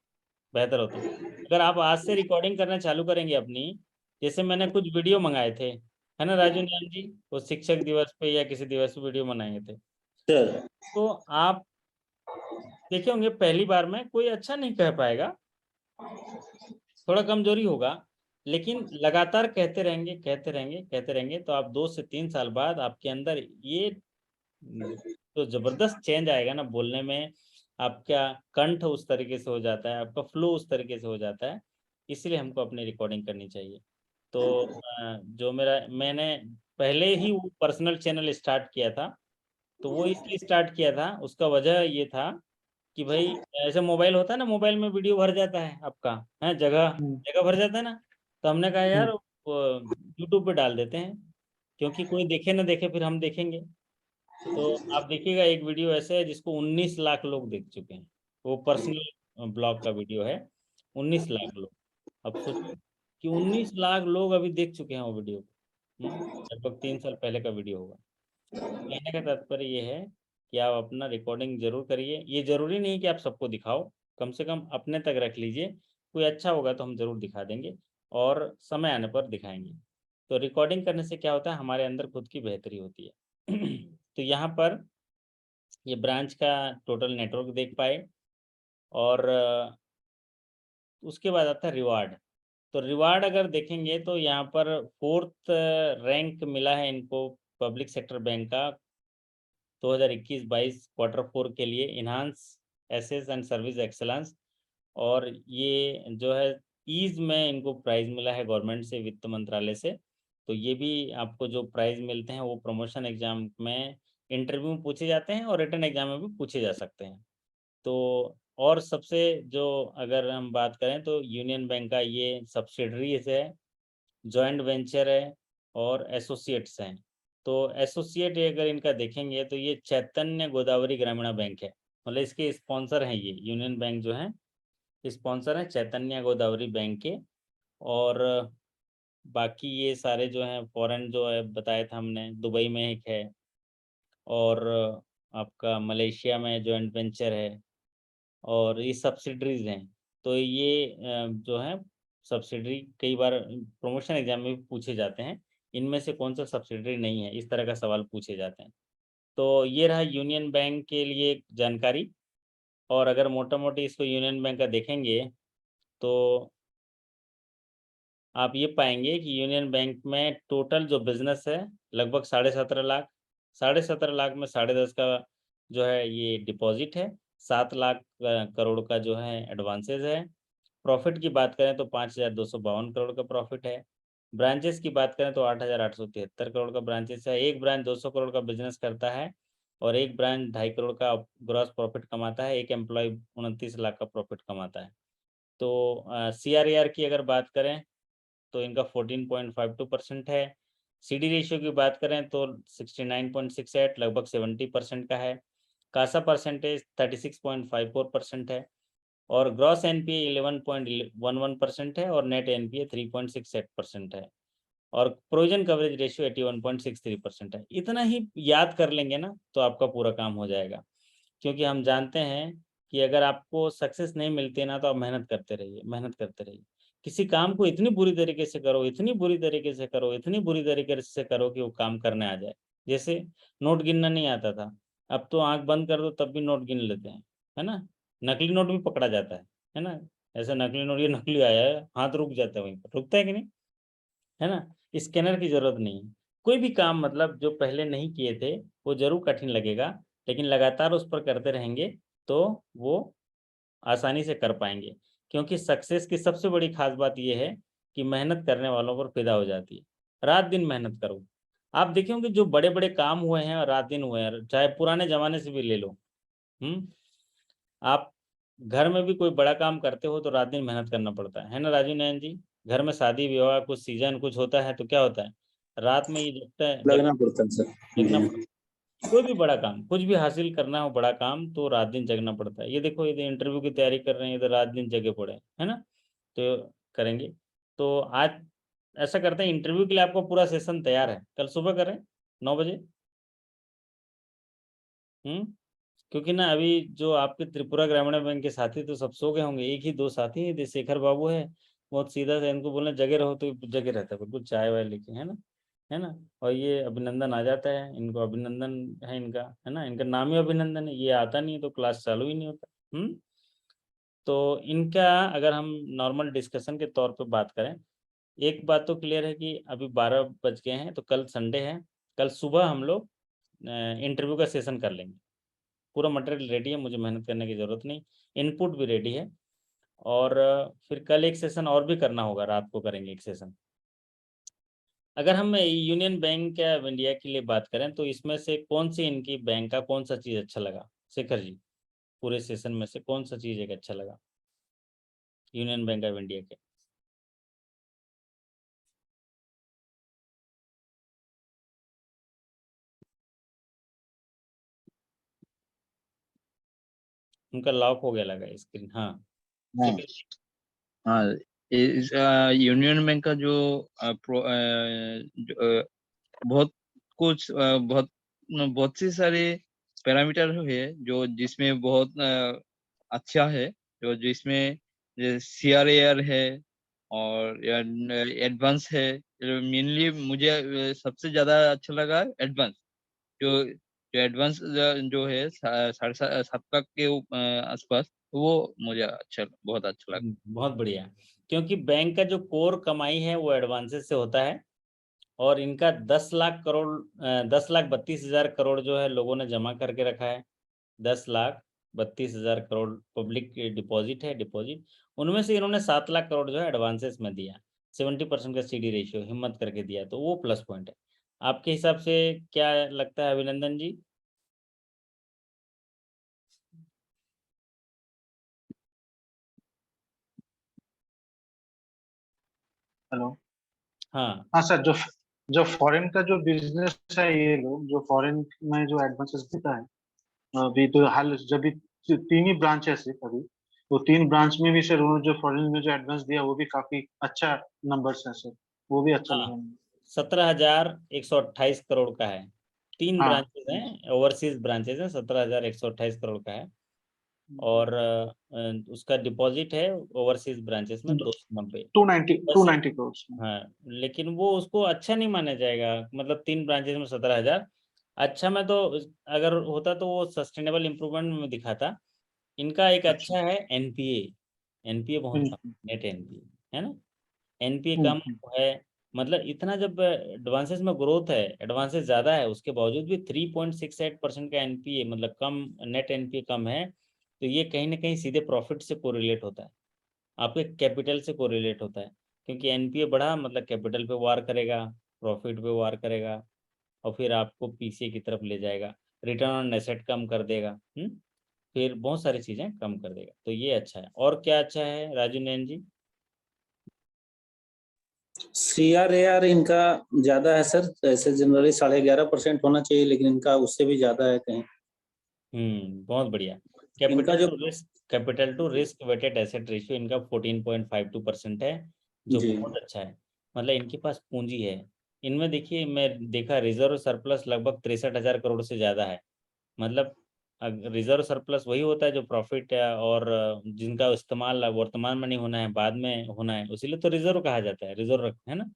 बेहतर होते हैं। अगर आप आज से रिकॉर्डिंग करना चालू करेंगे अपनी, जैसे मैंने कुछ वीडियो मंगाए थे, है ना राजू नारायण जी, वो शिक्षक दिवस पे या किसी दिवस पे वीडियो बनाए थे। सर तो आप देखे होंगे पहली बार में कोई अच्छा नहीं कह पाएगा, थोड़ा कमजोरी होगा, लेकिन लगातार कहते रहेंगे कहते रहेंगे कहते रहेंगे तो आप 2 से 3 साल बाद आपके अंदर ये तो जबरदस्त चेंज आएगा ना बोलने में। आपका कंठ उस तरीके से हो जाता है, आपका फ्लो उस तरीके से हो जाता है, इसलिए हमको अपनी रिकॉर्डिंग करनी चाहिए। तो जो मैंने पहले ही वो पर्सनल चैनल स्टार्ट किया था, तो वो इसलिए स्टार्ट किया था, उसका वजह ये था कि भाई ऐसे मोबाइल होता है ना, मोबाइल में वीडियो भर जाता है आपका, है जगह जगह भर जाता है ना, तो हमने कहा यार यूट्यूब पे डाल देते हैं, क्योंकि कोई देखे ना देखे फिर हम देखेंगे। तो आप देखिएगा एक वीडियो ऐसे है जिसको 19 लाख लोग देख चुके हैं, वो पर्सनल ब्लॉग का वीडियो है, 19 लाख लोग। अब सोचो कि 19 लाख लोग अभी देख चुके हैं वो वीडियो, लगभग 3 साल पहले का वीडियो होगा। कहने का तात्पर्य ये है कि आप अपना रिकॉर्डिंग जरूर करिए। ये जरूरी नहीं कि आप सबको दिखाओ, कम से कम अपने तक रख लीजिए, कोई अच्छा होगा तो हम जरूर दिखा देंगे और समय आने पर दिखाएंगे। तो रिकॉर्डिंग करने से क्या होता है, हमारे अंदर खुद की बेहतरी होती है। तो यहाँ पर ये ब्रांच का टोटल नेटवर्क देख पाए, और उसके बाद आता है रिवार्ड। तो रिवार्ड अगर देखेंगे तो यहाँ पर 4th रैंक मिला है इनको पब्लिक सेक्टर बैंक का 2021-22 Q4 के लिए, enhance access and service excellence. और ये जो है ईज में इनको प्राइज मिला है गवर्नमेंट से, वित्त मंत्रालय से। तो ये भी आपको जो प्राइज मिलते हैं वो प्रमोशन एग्जाम में, इंटरव्यू में पूछे जाते हैं और रिटन एग्जाम में भी पूछे जा सकते हैं। तो और सबसे जो अगर हम बात करें तो यूनियन बैंक का ये सब्सिडरीज है, जॉइंट वेंचर है और एसोसिएट्स हैं। तो एसोसिएट अगर इनका देखेंगे तो ये चैतन्य गोदावरी ग्रामीण बैंक है, मतलब इसके स्पॉन्सर हैं, ये यूनियन बैंक जो है स्पॉन्सर हैं चैतन्य गोदावरी बैंक के। और बाकी ये सारे जो हैं फॉरेन जो है बताया था हमने, दुबई में एक है और आपका मलेशिया में जॉइंट वेंचर है, और ये सब्सिडरीज हैं। तो ये जो है सब्सिडरी कई बार प्रमोशन एग्जाम में भी पूछे जाते हैं, इनमें से कौन सा सब्सिडरी नहीं है, इस तरह का सवाल पूछे जाते हैं। तो ये रहा यूनियन बैंक के लिए एक जानकारी। और अगर मोटा मोटी इसको यूनियन बैंक का देखेंगे तो आप ये पाएंगे कि यूनियन बैंक में टोटल जो बिजनेस है लगभग 17.5 लाख, 17.5 लाख में 10.5 का जो है ये डिपॉजिट है, 7 लाख करोड़ का जो है एडवांसेज है। प्रॉफिट की बात करें तो 5,252 करोड़ का प्रॉफिट है। ब्रांचेस की बात करें तो 8,873 करोड़ का ब्रांचेस है। एक ब्रांच 200 करोड़ का बिजनेस करता है और एक ब्रांच 2.5 करोड़ का ग्रॉस प्रॉफिट कमाता है। एक एम्प्लॉय 29 लाख का प्रॉफिट कमाता है। तो CRAR की अगर बात करें तो इनका 14.52% है। CD रेशियो की बात करें तो 69.68 लगभग 70% का है। कासा परसेंटेज 36.54% है और ग्रॉस NPA 11.11% है और नेट NPA 3.68% है और प्रोविजन कवरेज रेशियो 81.63% है। इतना ही याद कर लेंगे ना तो आपका पूरा काम हो जाएगा, क्योंकि हम जानते हैं कि अगर आपको सक्सेस नहीं मिलती है ना तो आप मेहनत करते रहिए, मेहनत करते रहिए। किसी काम को इतनी बुरी तरीके से करो, इतनी बुरी तरीके से करो, इतनी बुरी तरीके से करो कि वो काम करने आ जाए। जैसे नोट गिनना नहीं आता था, अब तो आंख बंद कर दो तब भी नोट गिन लेते हैं, है ना। नकली नोट भी पकड़ा जाता है ना। ऐसा नकली नोट, ये नकली आया है, हाथ रुक जाता है वहीं पर, रुकता है कि नहीं, है ना। स्कैनर की जरूरत नहीं है। कोई भी काम मतलब जो पहले नहीं किए थे वो जरूर कठिन लगेगा, लेकिन लगातार उस पर करते रहेंगे तो वो आसानी से कर पाएंगे। क्योंकि सक्सेस की सबसे बड़ी खास बात यह है कि मेहनत करने वालों पर फिदा हो जाती है। रात दिन मेहनत करो। आप देखेंगे जो बड़े बड़े काम हुए हैं और रात दिन हुए हैं, चाहे पुराने जमाने से भी ले लो। आप घर में भी कोई बड़ा काम करते हो तो रात दिन मेहनत करना पड़ता है ना राजू नयन जी। घर में शादी विवाह कुछ सीजन कुछ होता है तो क्या होता है, रात में ये जगता है, लगना पड़ता है सर। जगना पड़ता है। कोई भी बड़ा काम, कुछ भी हासिल करना हो बड़ा काम तो रात दिन जगना पड़ता है। ये देखो ये इंटरव्यू की तैयारी कर रहे हैं तो रात दिन जगे पड़े है ना। तो करेंगे। तो आज ऐसा करते हैं, इंटरव्यू के लिए आपको पूरा सेशन तैयार है, कल सुबह करें 9 बजे। क्योंकि ना अभी जो आपके त्रिपुरा ग्रामीण बैंक के साथी तो सब सो गए होंगे, एक ही 2 साथी हैं, शेखर बाबू है, बहुत सीधा से इनको बोलना जगे रहो तो जगे रहता है, बिल्कुल चाय वाय लेके, है ना। है ना। और ये अभिनंदन आ जाता है, इनको अभिनंदन है इनका, है ना, इनका नाम ही अभिनंदन है, ये आता नहीं है तो क्लास चालू ही नहीं होता। तो इनका अगर हम नॉर्मल डिस्कशन के तौर पे बात करें, एक बात तो क्लियर है कि अभी 12 बज गए हैं, तो कल संडे है, कल सुबह हम लोग इंटरव्यू का सेशन कर लेंगे। पूरा मटेरियल रेडी है, मुझे मेहनत करने की ज़रूरत नहीं, इनपुट भी रेडी है। और फिर कल एक सेशन और भी करना होगा, रात को करेंगे एक सेशन। अगर हम यूनियन बैंक ऑफ इंडिया के लिए बात करें तो इसमें से कौन सी इनकी बैंक का कौन सा चीज़ अच्छा लगा शेखर जी? पूरे सेशन में से कौन सा चीज़ एक अच्छा लगा यूनियन बैंक ऑफ इंडिया के? उनका लॉक हो गया लगा स्क्रीन। हाँ हाँ शेखर जी। हाँ, इस यूनियन बैंक का जो बहुत कुछ बहुत सी सारे पैरामीटर है जो जिसमें बहुत अच्छा है, जो जिसमें CRAR है और एडवांस है। मेनली मुझे सबसे ज्यादा अच्छा लगा एडवांस, जो जो एडवांस जो है 7.5 लाख के आसपास, वो मुझे बहुत अच्छा लगा। बहुत बढ़िया, क्योंकि बैंक का जो कोर कमाई है वो एडवांसेस से होता है, और इनका 10,32,000 करोड़ जो है लोगों ने जमा करके रखा है। 10,32,000 करोड़ पब्लिक डिपॉजिट है, डिपॉजिट। उनमें से इन्होंने 7 लाख करोड़ जो है एडवांसेस में दिया, 70% का CD रेशियो हिम्मत करके दिया, तो वो प्लस पॉइंट है। आपके हिसाब से क्या लगता है अभिनंदन जी? हेलो। हाँ हाँ सर, जो जो फॉरेन का जो बिजनेस है, ये लोग जो फॉरेन में जो एडवांसेस देता है, अभी तो हाल जब भी 3 ही ब्रांच है सिर्फ अभी, तो 3 ब्रांच में भी सर उन्होंने जो फॉरेन में जो एडवांस दिया वो भी काफी अच्छा नंबर्स है सर, वो भी अच्छा हाँ, लगा मुझे। 17,128 करोड़ का है। 3 हाँ। ब्रांचेज हैं, ओवरसीज ब्रांचेज हैं, 17,128 करोड़ का है। और उसका डिपॉजिट है ओवरसीज ब्रांचेस में 290। 290 करोड़। हाँ, लेकिन वो उसको अच्छा नहीं माना जाएगा, मतलब 3 ब्रांचेस में 17,000 अच्छा। मैं तो अगर होता तो वो सस्टेनेबल इम्प्रूवमेंट में दिखाता। इनका एक अच्छा। अच्छा है एनपीए बहुत कम, हम्म, नेट एनपीए है ना, एनपीए हम्म, कम है। मतलब इतना जब एडवांसेस में ग्रोथ है, एडवांसेस ज़्यादा है, उसके बावजूद भी 3.68% का एनपीए, मतलब कम नेट एनपीए कम है, तो ये कहीं ना कहीं सीधे प्रॉफिट से कोरिलेट होता है, आपके कैपिटल से कोरिलेट होता है। क्योंकि एनपीए बढ़ा मतलब कैपिटल पे वार करेगा, प्रॉफिट पे वार करेगा, और फिर आपको पीसीए की तरफ ले जाएगा, रिटर्न ऑन एसेट कम कर देगा। फिर बहुत सारी चीज़ें कम कर देगा, तो ये अच्छा है। और क्या अच्छा है राजू नैन जी? CRAR इनका ज्यादा है सर, ऐसे जनरली 11.5% होना चाहिए, लेकिन इनका उससे भी ज्यादा है कहीं। बहुत बढ़िया। इनका जो capital to risk weighted asset ratio इनका 14.52% है, जो जी बहुत अच्छा है। मतलब इनके पास पूंजी है। इनमें देखिए, मैं देखा रिजर्व सरप्लस लगभग 63,000 करोड़ से ज़्यादा है। मतलब रिजर्व सरप्लस वही होता है जो प्रॉफिट है, और जिनका इस्तेमाल वर्तमान में नहीं होना है, बाद में होना है, इसीलिए तो रिजर्व कहा जाता है, रिजर्व रख है ना।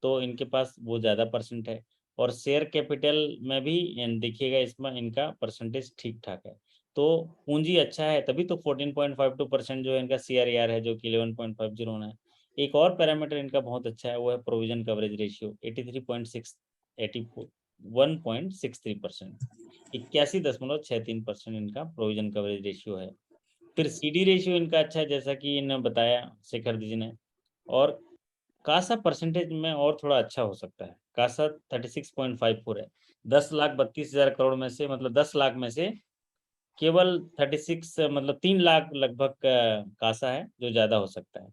तो इनके पास वो ज़्यादा परसेंट है। और शेयर कैपिटल में भी देखिएगा, इसमें इनका परसेंटेज ठीक ठाक है। तो पूंजी अच्छा है, तभी तो 14.52% जो है इनका CRAR है, जो कि 11.50 होना है। एक और पैरामीटर इनका बहुत अच्छा है, वो है प्रोविजन कवरेज रेशियो 81.63%, 81.63% इनका प्रोविजन कवरेज रेशियो है। फिर CD रेशियो इनका अच्छा है, जैसा कि इन्होंने बताया शेखर जी ने। और कासा परसेंटेज में और थोड़ा अच्छा हो सकता है, कासा 36.54 है। 10,32,000 करोड़ में से, मतलब 10 लाख में से केवल 36, मतलब 3 लाख लगभग कासा है, जो ज्यादा हो सकता है।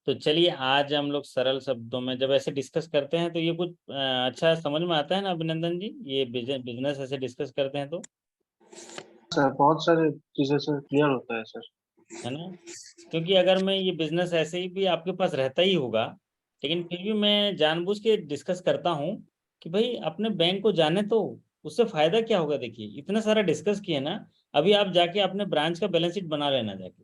तो चलिए, आज हम लोग सरल शब्दों में जब ऐसे डिस्कस करते हैं तो ये कुछ अच्छा समझ में आता है ना अभिनंदन जी, ये बिजनेस ऐसे डिस्कस करते हैं तो, सर बहुत सारे चीजें सर क्लियर होता है सर। है ना। क्योंकि अगर मैं ये बिजनेस ऐसे ही भी आपके पास रहता ही होगा, लेकिन फिर भी मैं जानबूझ के डिस्कस करता हूँ कि भाई अपने बैंक को जाने तो, उससे फायदा क्या होगा। देखिए इतना सारा डिस्कस किया ना, अभी आप जाके अपने ब्रांच का बैलेंस शीट बना लेना जाके,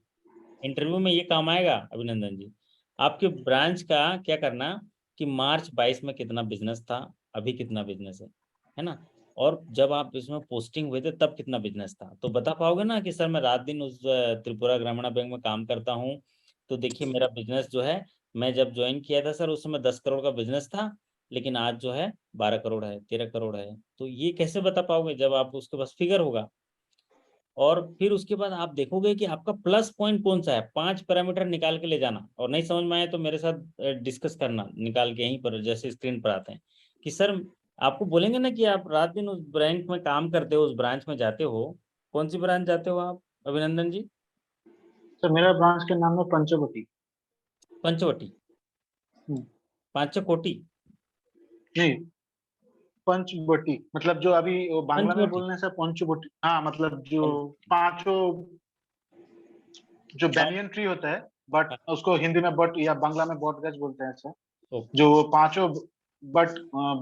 इंटरव्यू में ये काम आएगा अभिनंदन जी। आपके ब्रांच का क्या करना कि मार्च 22 में कितना बिजनेस था, अभी कितना बिजनेस है ना, और जब आप इसमें पोस्टिंग हुए थे तब कितना बिजनेस था। तो बता पाओगे ना कि सर मैं रात दिन उस त्रिपुरा ग्रामीण बैंक में काम करता हूँ, तो देखिए मेरा बिजनेस जो है, मैं जब ज्वाइन किया था सर उस समय 10 करोड़ का बिजनेस था, लेकिन आज जो है 12 करोड़ है, 13 करोड़ है। तो ये कैसे बता पाओगे जब आप उसके पास फिगर होगा। और फिर उसके बाद आप देखोगे कि आपका प्लस पॉइंट कौन सा है, 5 पैरामीटर निकाल के ले जाना, और नहीं समझ में आए तो मेरे साथ डिस्कस करना निकाल के, यहीं पर जैसे स्क्रीन पर आते हैं कि सर आपको बोलेंगे ना कि आप रात दिन उस बैंक में काम करते हो, उस ब्रांच में जाते हो, कौन सी ब्रांच जाते हो आप अभिनंदन जी? सर मेरा ब्रांच के नाम है पंचवटी। पंचवटी, हम्म, पांचकोटी, नहीं पंचवटी, मतलब जो अभी वो बांग्ला में पंचवटी, बोलने से पंचवटी, हाँ मतलब जो पांचों, जो बैनियन ट्री होता है, बट उसको हिंदी में बट या बांग्ला में बट गज बोलते हैं सर। ओके, जो वो पांचों बट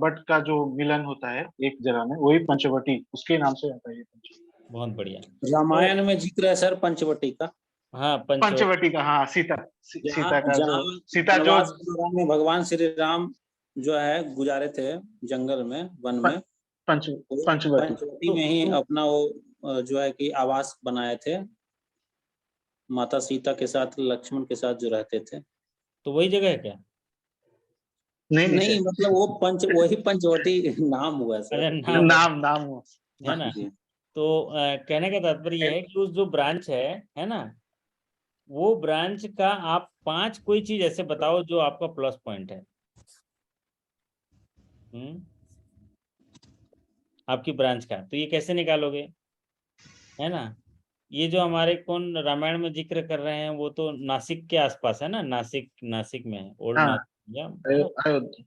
बट का जो मिलन होता है एक जगह में, वही पंचवटी, उसके नाम से आता है ये पंचवटी। बहुत बढ़िया। रामायण में जिक्र है सर पंचवटी का, हाँ पंचवटी, पंचवटी का, हाँ सीता, जहाँ सीता का जो जहाँ सीता जो वनवास के दौरान में भगवान श्री राम जो है गुजारे थे जंगल में, वन में, पंच तो पंचवटी। पंचवटी में ही अपना वो जो है कि आवास बनाए थे, माता सीता के साथ, लक्ष्मण के साथ जो रहते थे। तो वही जगह है क्या? नहीं नहीं नहीं मतलब वो वही पंचवटी नाम हुआ सर। अच्छा सर, नाम है नाम हो। है ना। जी। तो कहने का तात्पर्य यह है कि उस जो ब्रांच है ना, वो ब्रांच का आप 5 कोई चीज ऐसे बताओ जो आपका प्लस पॉइंट है। आपकी ब्रांच का, तो ये कैसे निकालोगे, है ना। ये जो हमारे कौन रामायण में जिक्र कर रहे हैं वो तो नासिक के आसपास है ना, नासिक, नासिक में है, ओल्ड हाँ नासिक है ना। अयोध्या।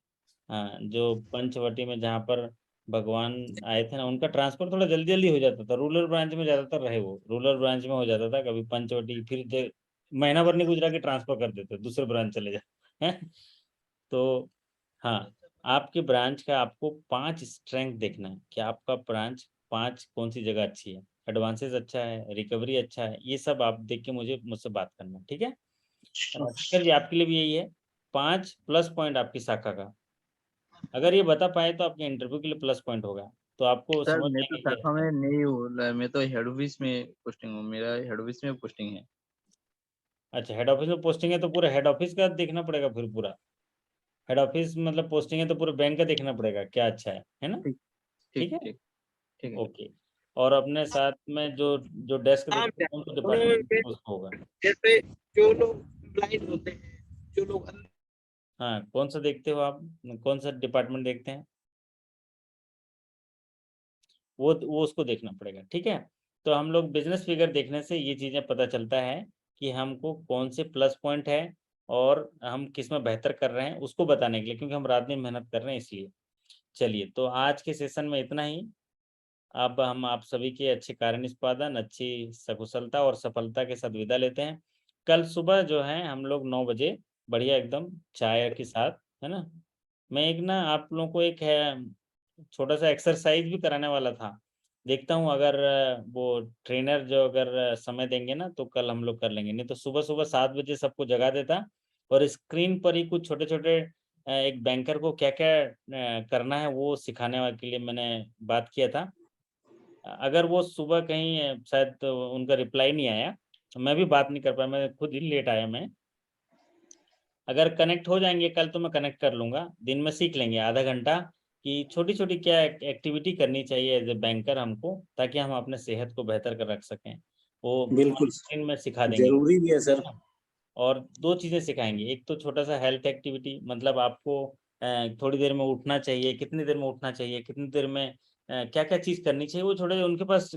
हाँ, जो पंचवटी में जहाँ पर भगवान आए थे ना, उनका ट्रांसफर थोड़ा जल्दी जल्दी हो जाता था, रूरल ब्रांच में ज्यादातर रहे, वो रूरल ब्रांच में हो जाता था, कभी पंचवटी, फिर महीना भर नहीं गुजरा के ट्रांसफर कर देते, दूसरे ब्रांच चले जाए हैं। तो हाँ, आपके ब्रांच का आपको 5 स्ट्रेंथ देखना है कि आपका ब्रांच 5 कौन सी जगह अच्छी है, एडवांसेस अच्छा है, रिकवरी अच्छा है, ये सब आप देख के मुझसे बात करना, ठीक है। शेखर जी आपके लिए भी यही है, 5 प्लस पॉइंट आपकी शाखा का, अगर ये बता पाए तो आपके इंटरव्यू के लिए प्लस पॉइंट होगा, तो आपको सर समझ मैं तो आएगा कि शाखा अच्छा, में नहीं हूँ, मैं तो हेड ऑफिस में पोस्टिंग हूँ, मेरा हेड ऑफिस में पोस्टिंग है। अच्छा हेड ऑफिस में पोस्टिंग है तो पूरा हेड ऑफिस का देखना पड़ेगा, फिर पूरा हेड ऑफिस मतलब पोस्टिंग है तो पूरे बैंक का देखना पड़ेगा क्या अच्छा है ना। ठीक ठीक ठीक है, ठीक ठीक है। ओके। और अपने साथ में जो जो डेस्क नाम देखते क्या हैं कौन सा है? डिपार्टमेंट उसको होगा। जैसे जो लोग ब्लाइंड होते हैं, जो लोग हाँ, कौन सा देखते हो आप, कौन सा डिपार्टमेंट देखते हैं, वो उसको देखना पड़ेगा, ठीक है। तो हम लोग बिजनेस फिगर देखने से ये चीज़ें पता चलता है कि हमको कौन से प्लस पॉइंट है और हम किस में बेहतर कर रहे हैं उसको बताने के लिए, क्योंकि हम रात दिन मेहनत कर रहे हैं इसलिए। चलिए, तो आज के सेशन में इतना ही। अब हम आप सभी के अच्छे कार्य निष्पादन, अच्छी सकुशलता और सफलता के साथ विदा लेते हैं। कल सुबह जो है हम लोग 9 बजे बढ़िया एकदम चाय के साथ, है ना। मैं एक ना आप लोगों को एक है छोटा सा एक्सरसाइज भी कराने वाला था, देखता हूँ अगर वो ट्रेनर जो अगर समय देंगे ना तो कल हम लोग कर लेंगे, नहीं तो सुबह सुबह 7 बजे सबको जगा देता और स्क्रीन पर ही कुछ छोटे छोटे एक बैंकर को क्या क्या करना है वो सिखाने के लिए मैंने बात किया था। अगर वो सुबह कहीं शायद तो उनका रिप्लाई नहीं आया, तो मैं भी बात नहीं कर पाया, मैं खुद ही लेट आया मैं। अगर कनेक्ट हो जाएंगे कल तो मैं कनेक्ट कर लूँगा, दिन में सीख लेंगे आधा घंटा कि छोटी-छोटी क्या एक्टिविटी करनी चाहिए एज़ ए बैंकर हमको, ताकि हम अपने सेहत को बेहतर कर रख सकें। वो बिल्कुल स्क्रीन में सिखा देंगे, जरूरी भी है है सर। ना? और 2 चीज़ें सिखाएँगे, एक तो छोटा-सा हेल्थ एक्टिविटी, मतलब आपको थोड़ी देर में उठना चाहिए, कितनी देर में उठना चाहिए, कितनी देर में क्या-क्या चीज़ करनी चाहिए, वो थोड़े उनके पास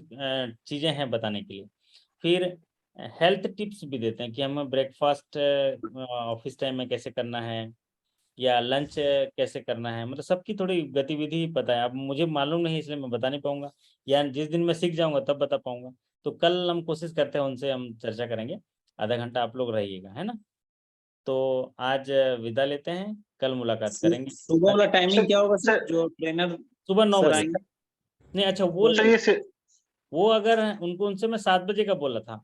चीज़ें हैं बताने के लिए। फिर हेल्थ टिप्स भी देते हैं कि हमें ब्रेकफ़ास्ट ऑफ़िस टाइम में कैसे करना है या लंच कैसे करना है, मतलब सबकी थोड़ी गतिविधि पता है। अब मुझे मालूम नहीं इसलिए मैं बता नहीं पाऊँगा, या जिस दिन मैं सीख जाऊँगा तब बता पाऊँगा। तो कल हम कोशिश करते हैं उनसे हम चर्चा करेंगे, आधा घंटा आप लोग रहिएगा, है ना? तो आज विदा लेते हैं, कल मुलाकात करेंगे। सुबह वाला टाइमिंग सर क्या होगा सर, सर जो ट्रेनर सुबह 9 सर बजे। आएंगे? नहीं अच्छा वो सर ये वो अगर उनको उनसे मैं 7 बजे का बोला था,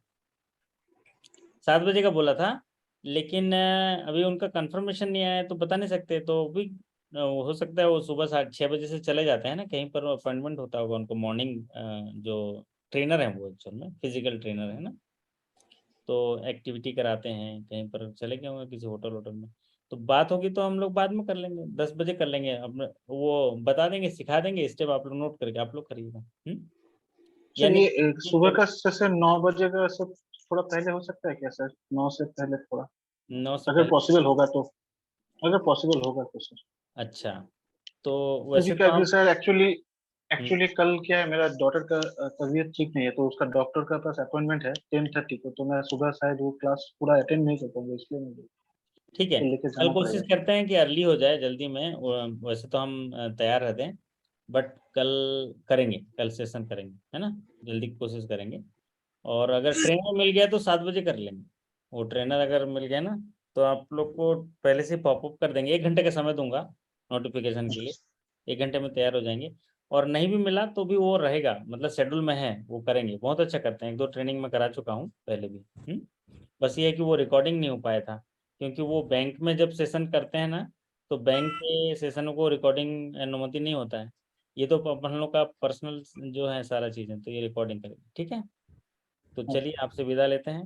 7 बजे का बोला था, लेकिन अभी उनका कंफर्मेशन नहीं आया है तो बता नहीं सकते। तो भी हो सकता है वो सुबह 6:30 से चले जाते हैं ना, कहीं पर अपॉइंटमेंट होता होगा उनको मॉर्निंग। जो ट्रेनर है वो एक्चुअल में फिजिकल ट्रेनर है ना, तो एक्टिविटी कराते हैं, कहीं पर चले गए होंगे किसी होटल वोटल में। तो बात होगी तो हम लोग बाद में कर लेंगे, 10 बजे कर लेंगे। अपने वो बता देंगे, सिखा देंगे स्टेप, आप लोग नोट करके आप लोग करिएगा। सर यानी ये सुबह का सेशन 9 बजे का सब थोड़ा पहले हो सकता है क्या सर? 9 से पहले थोड़ा, 9 से अगर पहले। पॉसिबल होगा तो, अगर पॉसिबल होगा तो सर। अच्छा, तो क्योंकि वैसे क्या तो कि हम सर एक्चुअली हम्म, एक्चुअली कल क्या है, मेरा डॉटर का तबीयत ठीक नहीं है, तो उसका डॉक्टर का पास अपॉइंटमेंट है 10:30 को, तो मैं सुबह शायद वो क्लास पूरा अटेंड नहीं कर पाऊंगा, इसलिए मुझे ठीक है। तो लेके कल जाना कोशिश पड़ेगा। करते हैं कि अर्ली हो जाए, जल्दी में। वैसे तो हम तैयार रहते हैं, बट कल करेंगे, कल सेशन करेंगे, है ना, जल्दी की कोशिश करेंगे। और अगर ट्रेनर मिल गया तो 7 बजे कर लेंगे। वो ट्रेनर अगर मिल गया ना, तो आप लोग को पहले से पॉपअप कर देंगे, 1 घंटे का समय दूंगा नोटिफिकेशन के लिए, 1 घंटे में तैयार हो जाएंगे। और नहीं भी मिला तो भी वो रहेगा, मतलब शेड्यूल में है, वो करेंगे। बहुत अच्छा करते हैं, 1-2 ट्रेनिंग में करा चुका हूँ पहले भी। बस ये है कि वो रिकॉर्डिंग नहीं हो पाया था, क्योंकि वो बैंक में जब सेशन करते हैं ना, तो बैंक के सेशनों को रिकॉर्डिंग अनुमति नहीं होता है। ये तो अपन लोग का पर्सनल जो है सारा चीज़ें, तो ये रिकॉर्डिंग करेंगे, ठीक है। तो चलिए आपसे विदा लेते हैं।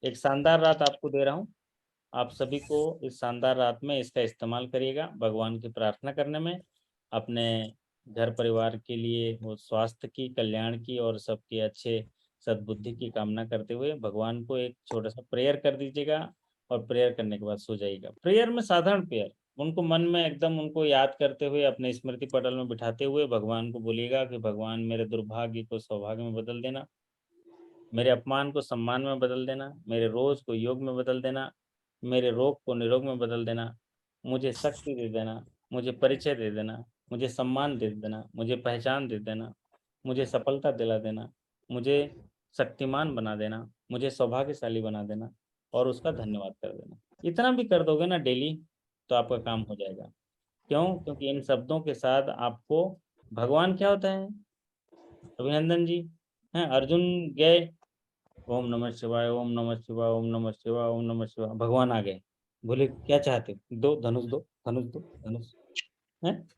एक शानदार रात आपको दे रहा हूँ। आप सभी को इस शानदार रात में इसका इस्तेमाल करिएगा भगवान की प्रार्थना करने में, अपने घर परिवार के लिए, वो स्वास्थ्य की, कल्याण की और सबके अच्छे सद्बुद्धि की कामना करते हुए भगवान को एक छोटा सा प्रेयर कर दीजिएगा। और प्रेयर करने के बाद सो जाइएगा। प्रेयर में साधारण प्रेयर, उनको मन में एकदम उनको याद करते हुए, अपने स्मृति पटल में बिठाते हुए भगवान को बोलिएगा कि भगवान मेरे दुर्भाग्य को सौभाग्य में बदल देना, मेरे अपमान को सम्मान में बदल देना, मेरे रोज को योग में बदल देना, मेरे रोग को निरोग में बदल देना, मुझे शक्ति दे देना, मुझे परिचय दे देना, मुझे सम्मान दे देना, मुझे पहचान दे देना, मुझे सफलता दिला देना, मुझे शक्तिमान बना देना, मुझे सौभाग्यशाली बना देना और उसका धन्यवाद कर देना। इतना भी कर दोगे ना डेली, तो आपका काम हो जाएगा। क्यों? क्योंकि इन शब्दों के साथ आपको भगवान क्या होता है, अभिनंदन जी हैं, अर्जुन गए, ओम नमः शिवाय, ओम नमः शिवाय, ओम नमः शिवाय, ओम नमः शिवाय, भगवान आ गए। बोले क्या चाहते हो? दो धनुष, दो धनुष, दो धनुष। हैं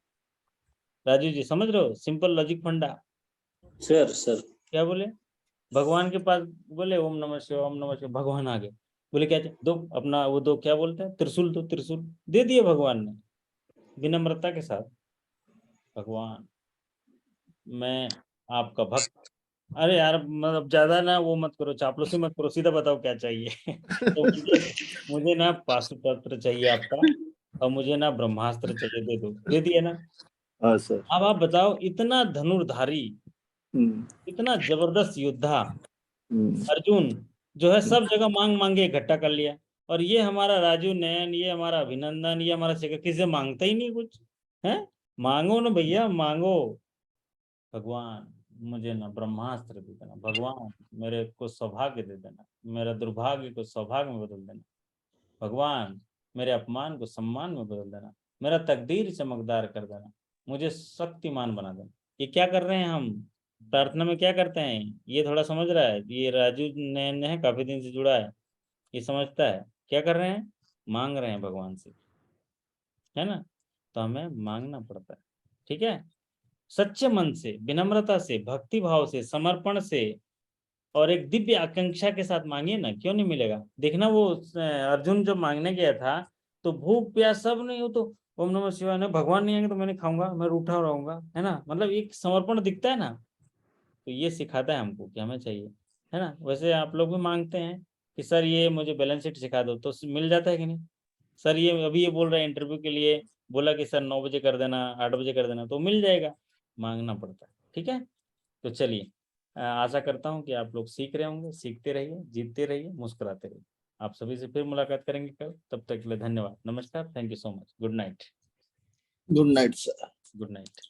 राजू जी, समझ रहे हो सिंपल लॉजिक फंडा? सर सर क्या बोले? भगवान के पास बोले ओम नमः शिवाय, ओम नमः शिवाय, भगवान आ गए। बोले क्या दो, अपना वो दो, क्या बोलते हैं, त्रिशूल दो, त्रिशूल दे दिए भगवान ने विनम्रता के साथ। भगवान मैं आपका भक्त। अरे यार, मतलब ज्यादा ना वो मत करो, चापलूसी मत करो, सीधा बताओ क्या चाहिए। तो मुझे मुझे ना पाशुपत्र चाहिए आपका, और मुझे ना ब्रह्मास्त्र चाहिए, दे दो, दे दिया ना। हाँ सर। अब आप बताओ, इतना धनुर्धारी, हम्म, इतना जबरदस्त योद्धा हम्म, अर्जुन, जो है सब जगह मांग मांगे इकट्ठा कर लिया। और ये हमारा राजू नयन, ये हमारा अभिनंदन, ये हमारा शेखर किसी से मांगता ही नहीं कुछ है। मांगो ना भैया, मांगो। भगवान मुझे ना ब्रह्मास्त्र दे देना, भगवान मेरे को सौभाग्य दे देना, मेरा दुर्भाग्य को सौभाग्य में बदल देना, भगवान मेरे अपमान को सम्मान में बदल देना, मेरा तकदीर चमकदार कर देना, मुझे शक्तिमान बना देना। ये क्या कर रहे हैं हम? प्रार्थना में क्या करते हैं? ये थोड़ा समझ रहा है? ये राजू नैन है, काफी दिन से जुड़ा है, ये समझता है क्या कर रहे हैं। मांग रहे हैं भगवान से, है ना। तो हमें मांगना पड़ता है, ठीक है। सच्चे मन से, विनम्रता से, भक्ति भाव से, समर्पण से और एक दिव्य आकांक्षा के साथ मांगिए ना, क्यों नहीं मिलेगा। देखना वो अर्जुन जब मांगने गया था, तो भूख प्यास सब नहीं हो, तो ओम नमः शिवाय ने, भगवान नहीं आएंगे तो मैं नहीं खाऊंगा, मैं रूठा रहूंगा, है ना। मतलब एक समर्पण दिखता है ना। तो ये सिखाता है हमको कि हमें चाहिए, है ना। वैसे आप लोग भी मांगते हैं कि सर ये मुझे बैलेंस शीट सिखा दो, तो मिल जाता है कि नहीं? सर ये अभी ये बोल रहे हैं इंटरव्यू के लिए, बोला कि सर 9 बजे कर देना, 8 बजे कर देना, तो मिल जाएगा। मांगना पड़ता है, ठीक है। तो चलिए, आशा करता हूँ कि आप लोग सीख रहे होंगे, सीखते रहिए, जीतते रहिए, मुस्कुराते रहिए। आप सभी से फिर मुलाकात करेंगे कल, तब तक के लिए धन्यवाद, नमस्कार, thank you so much, good night. Good night sir. Good night.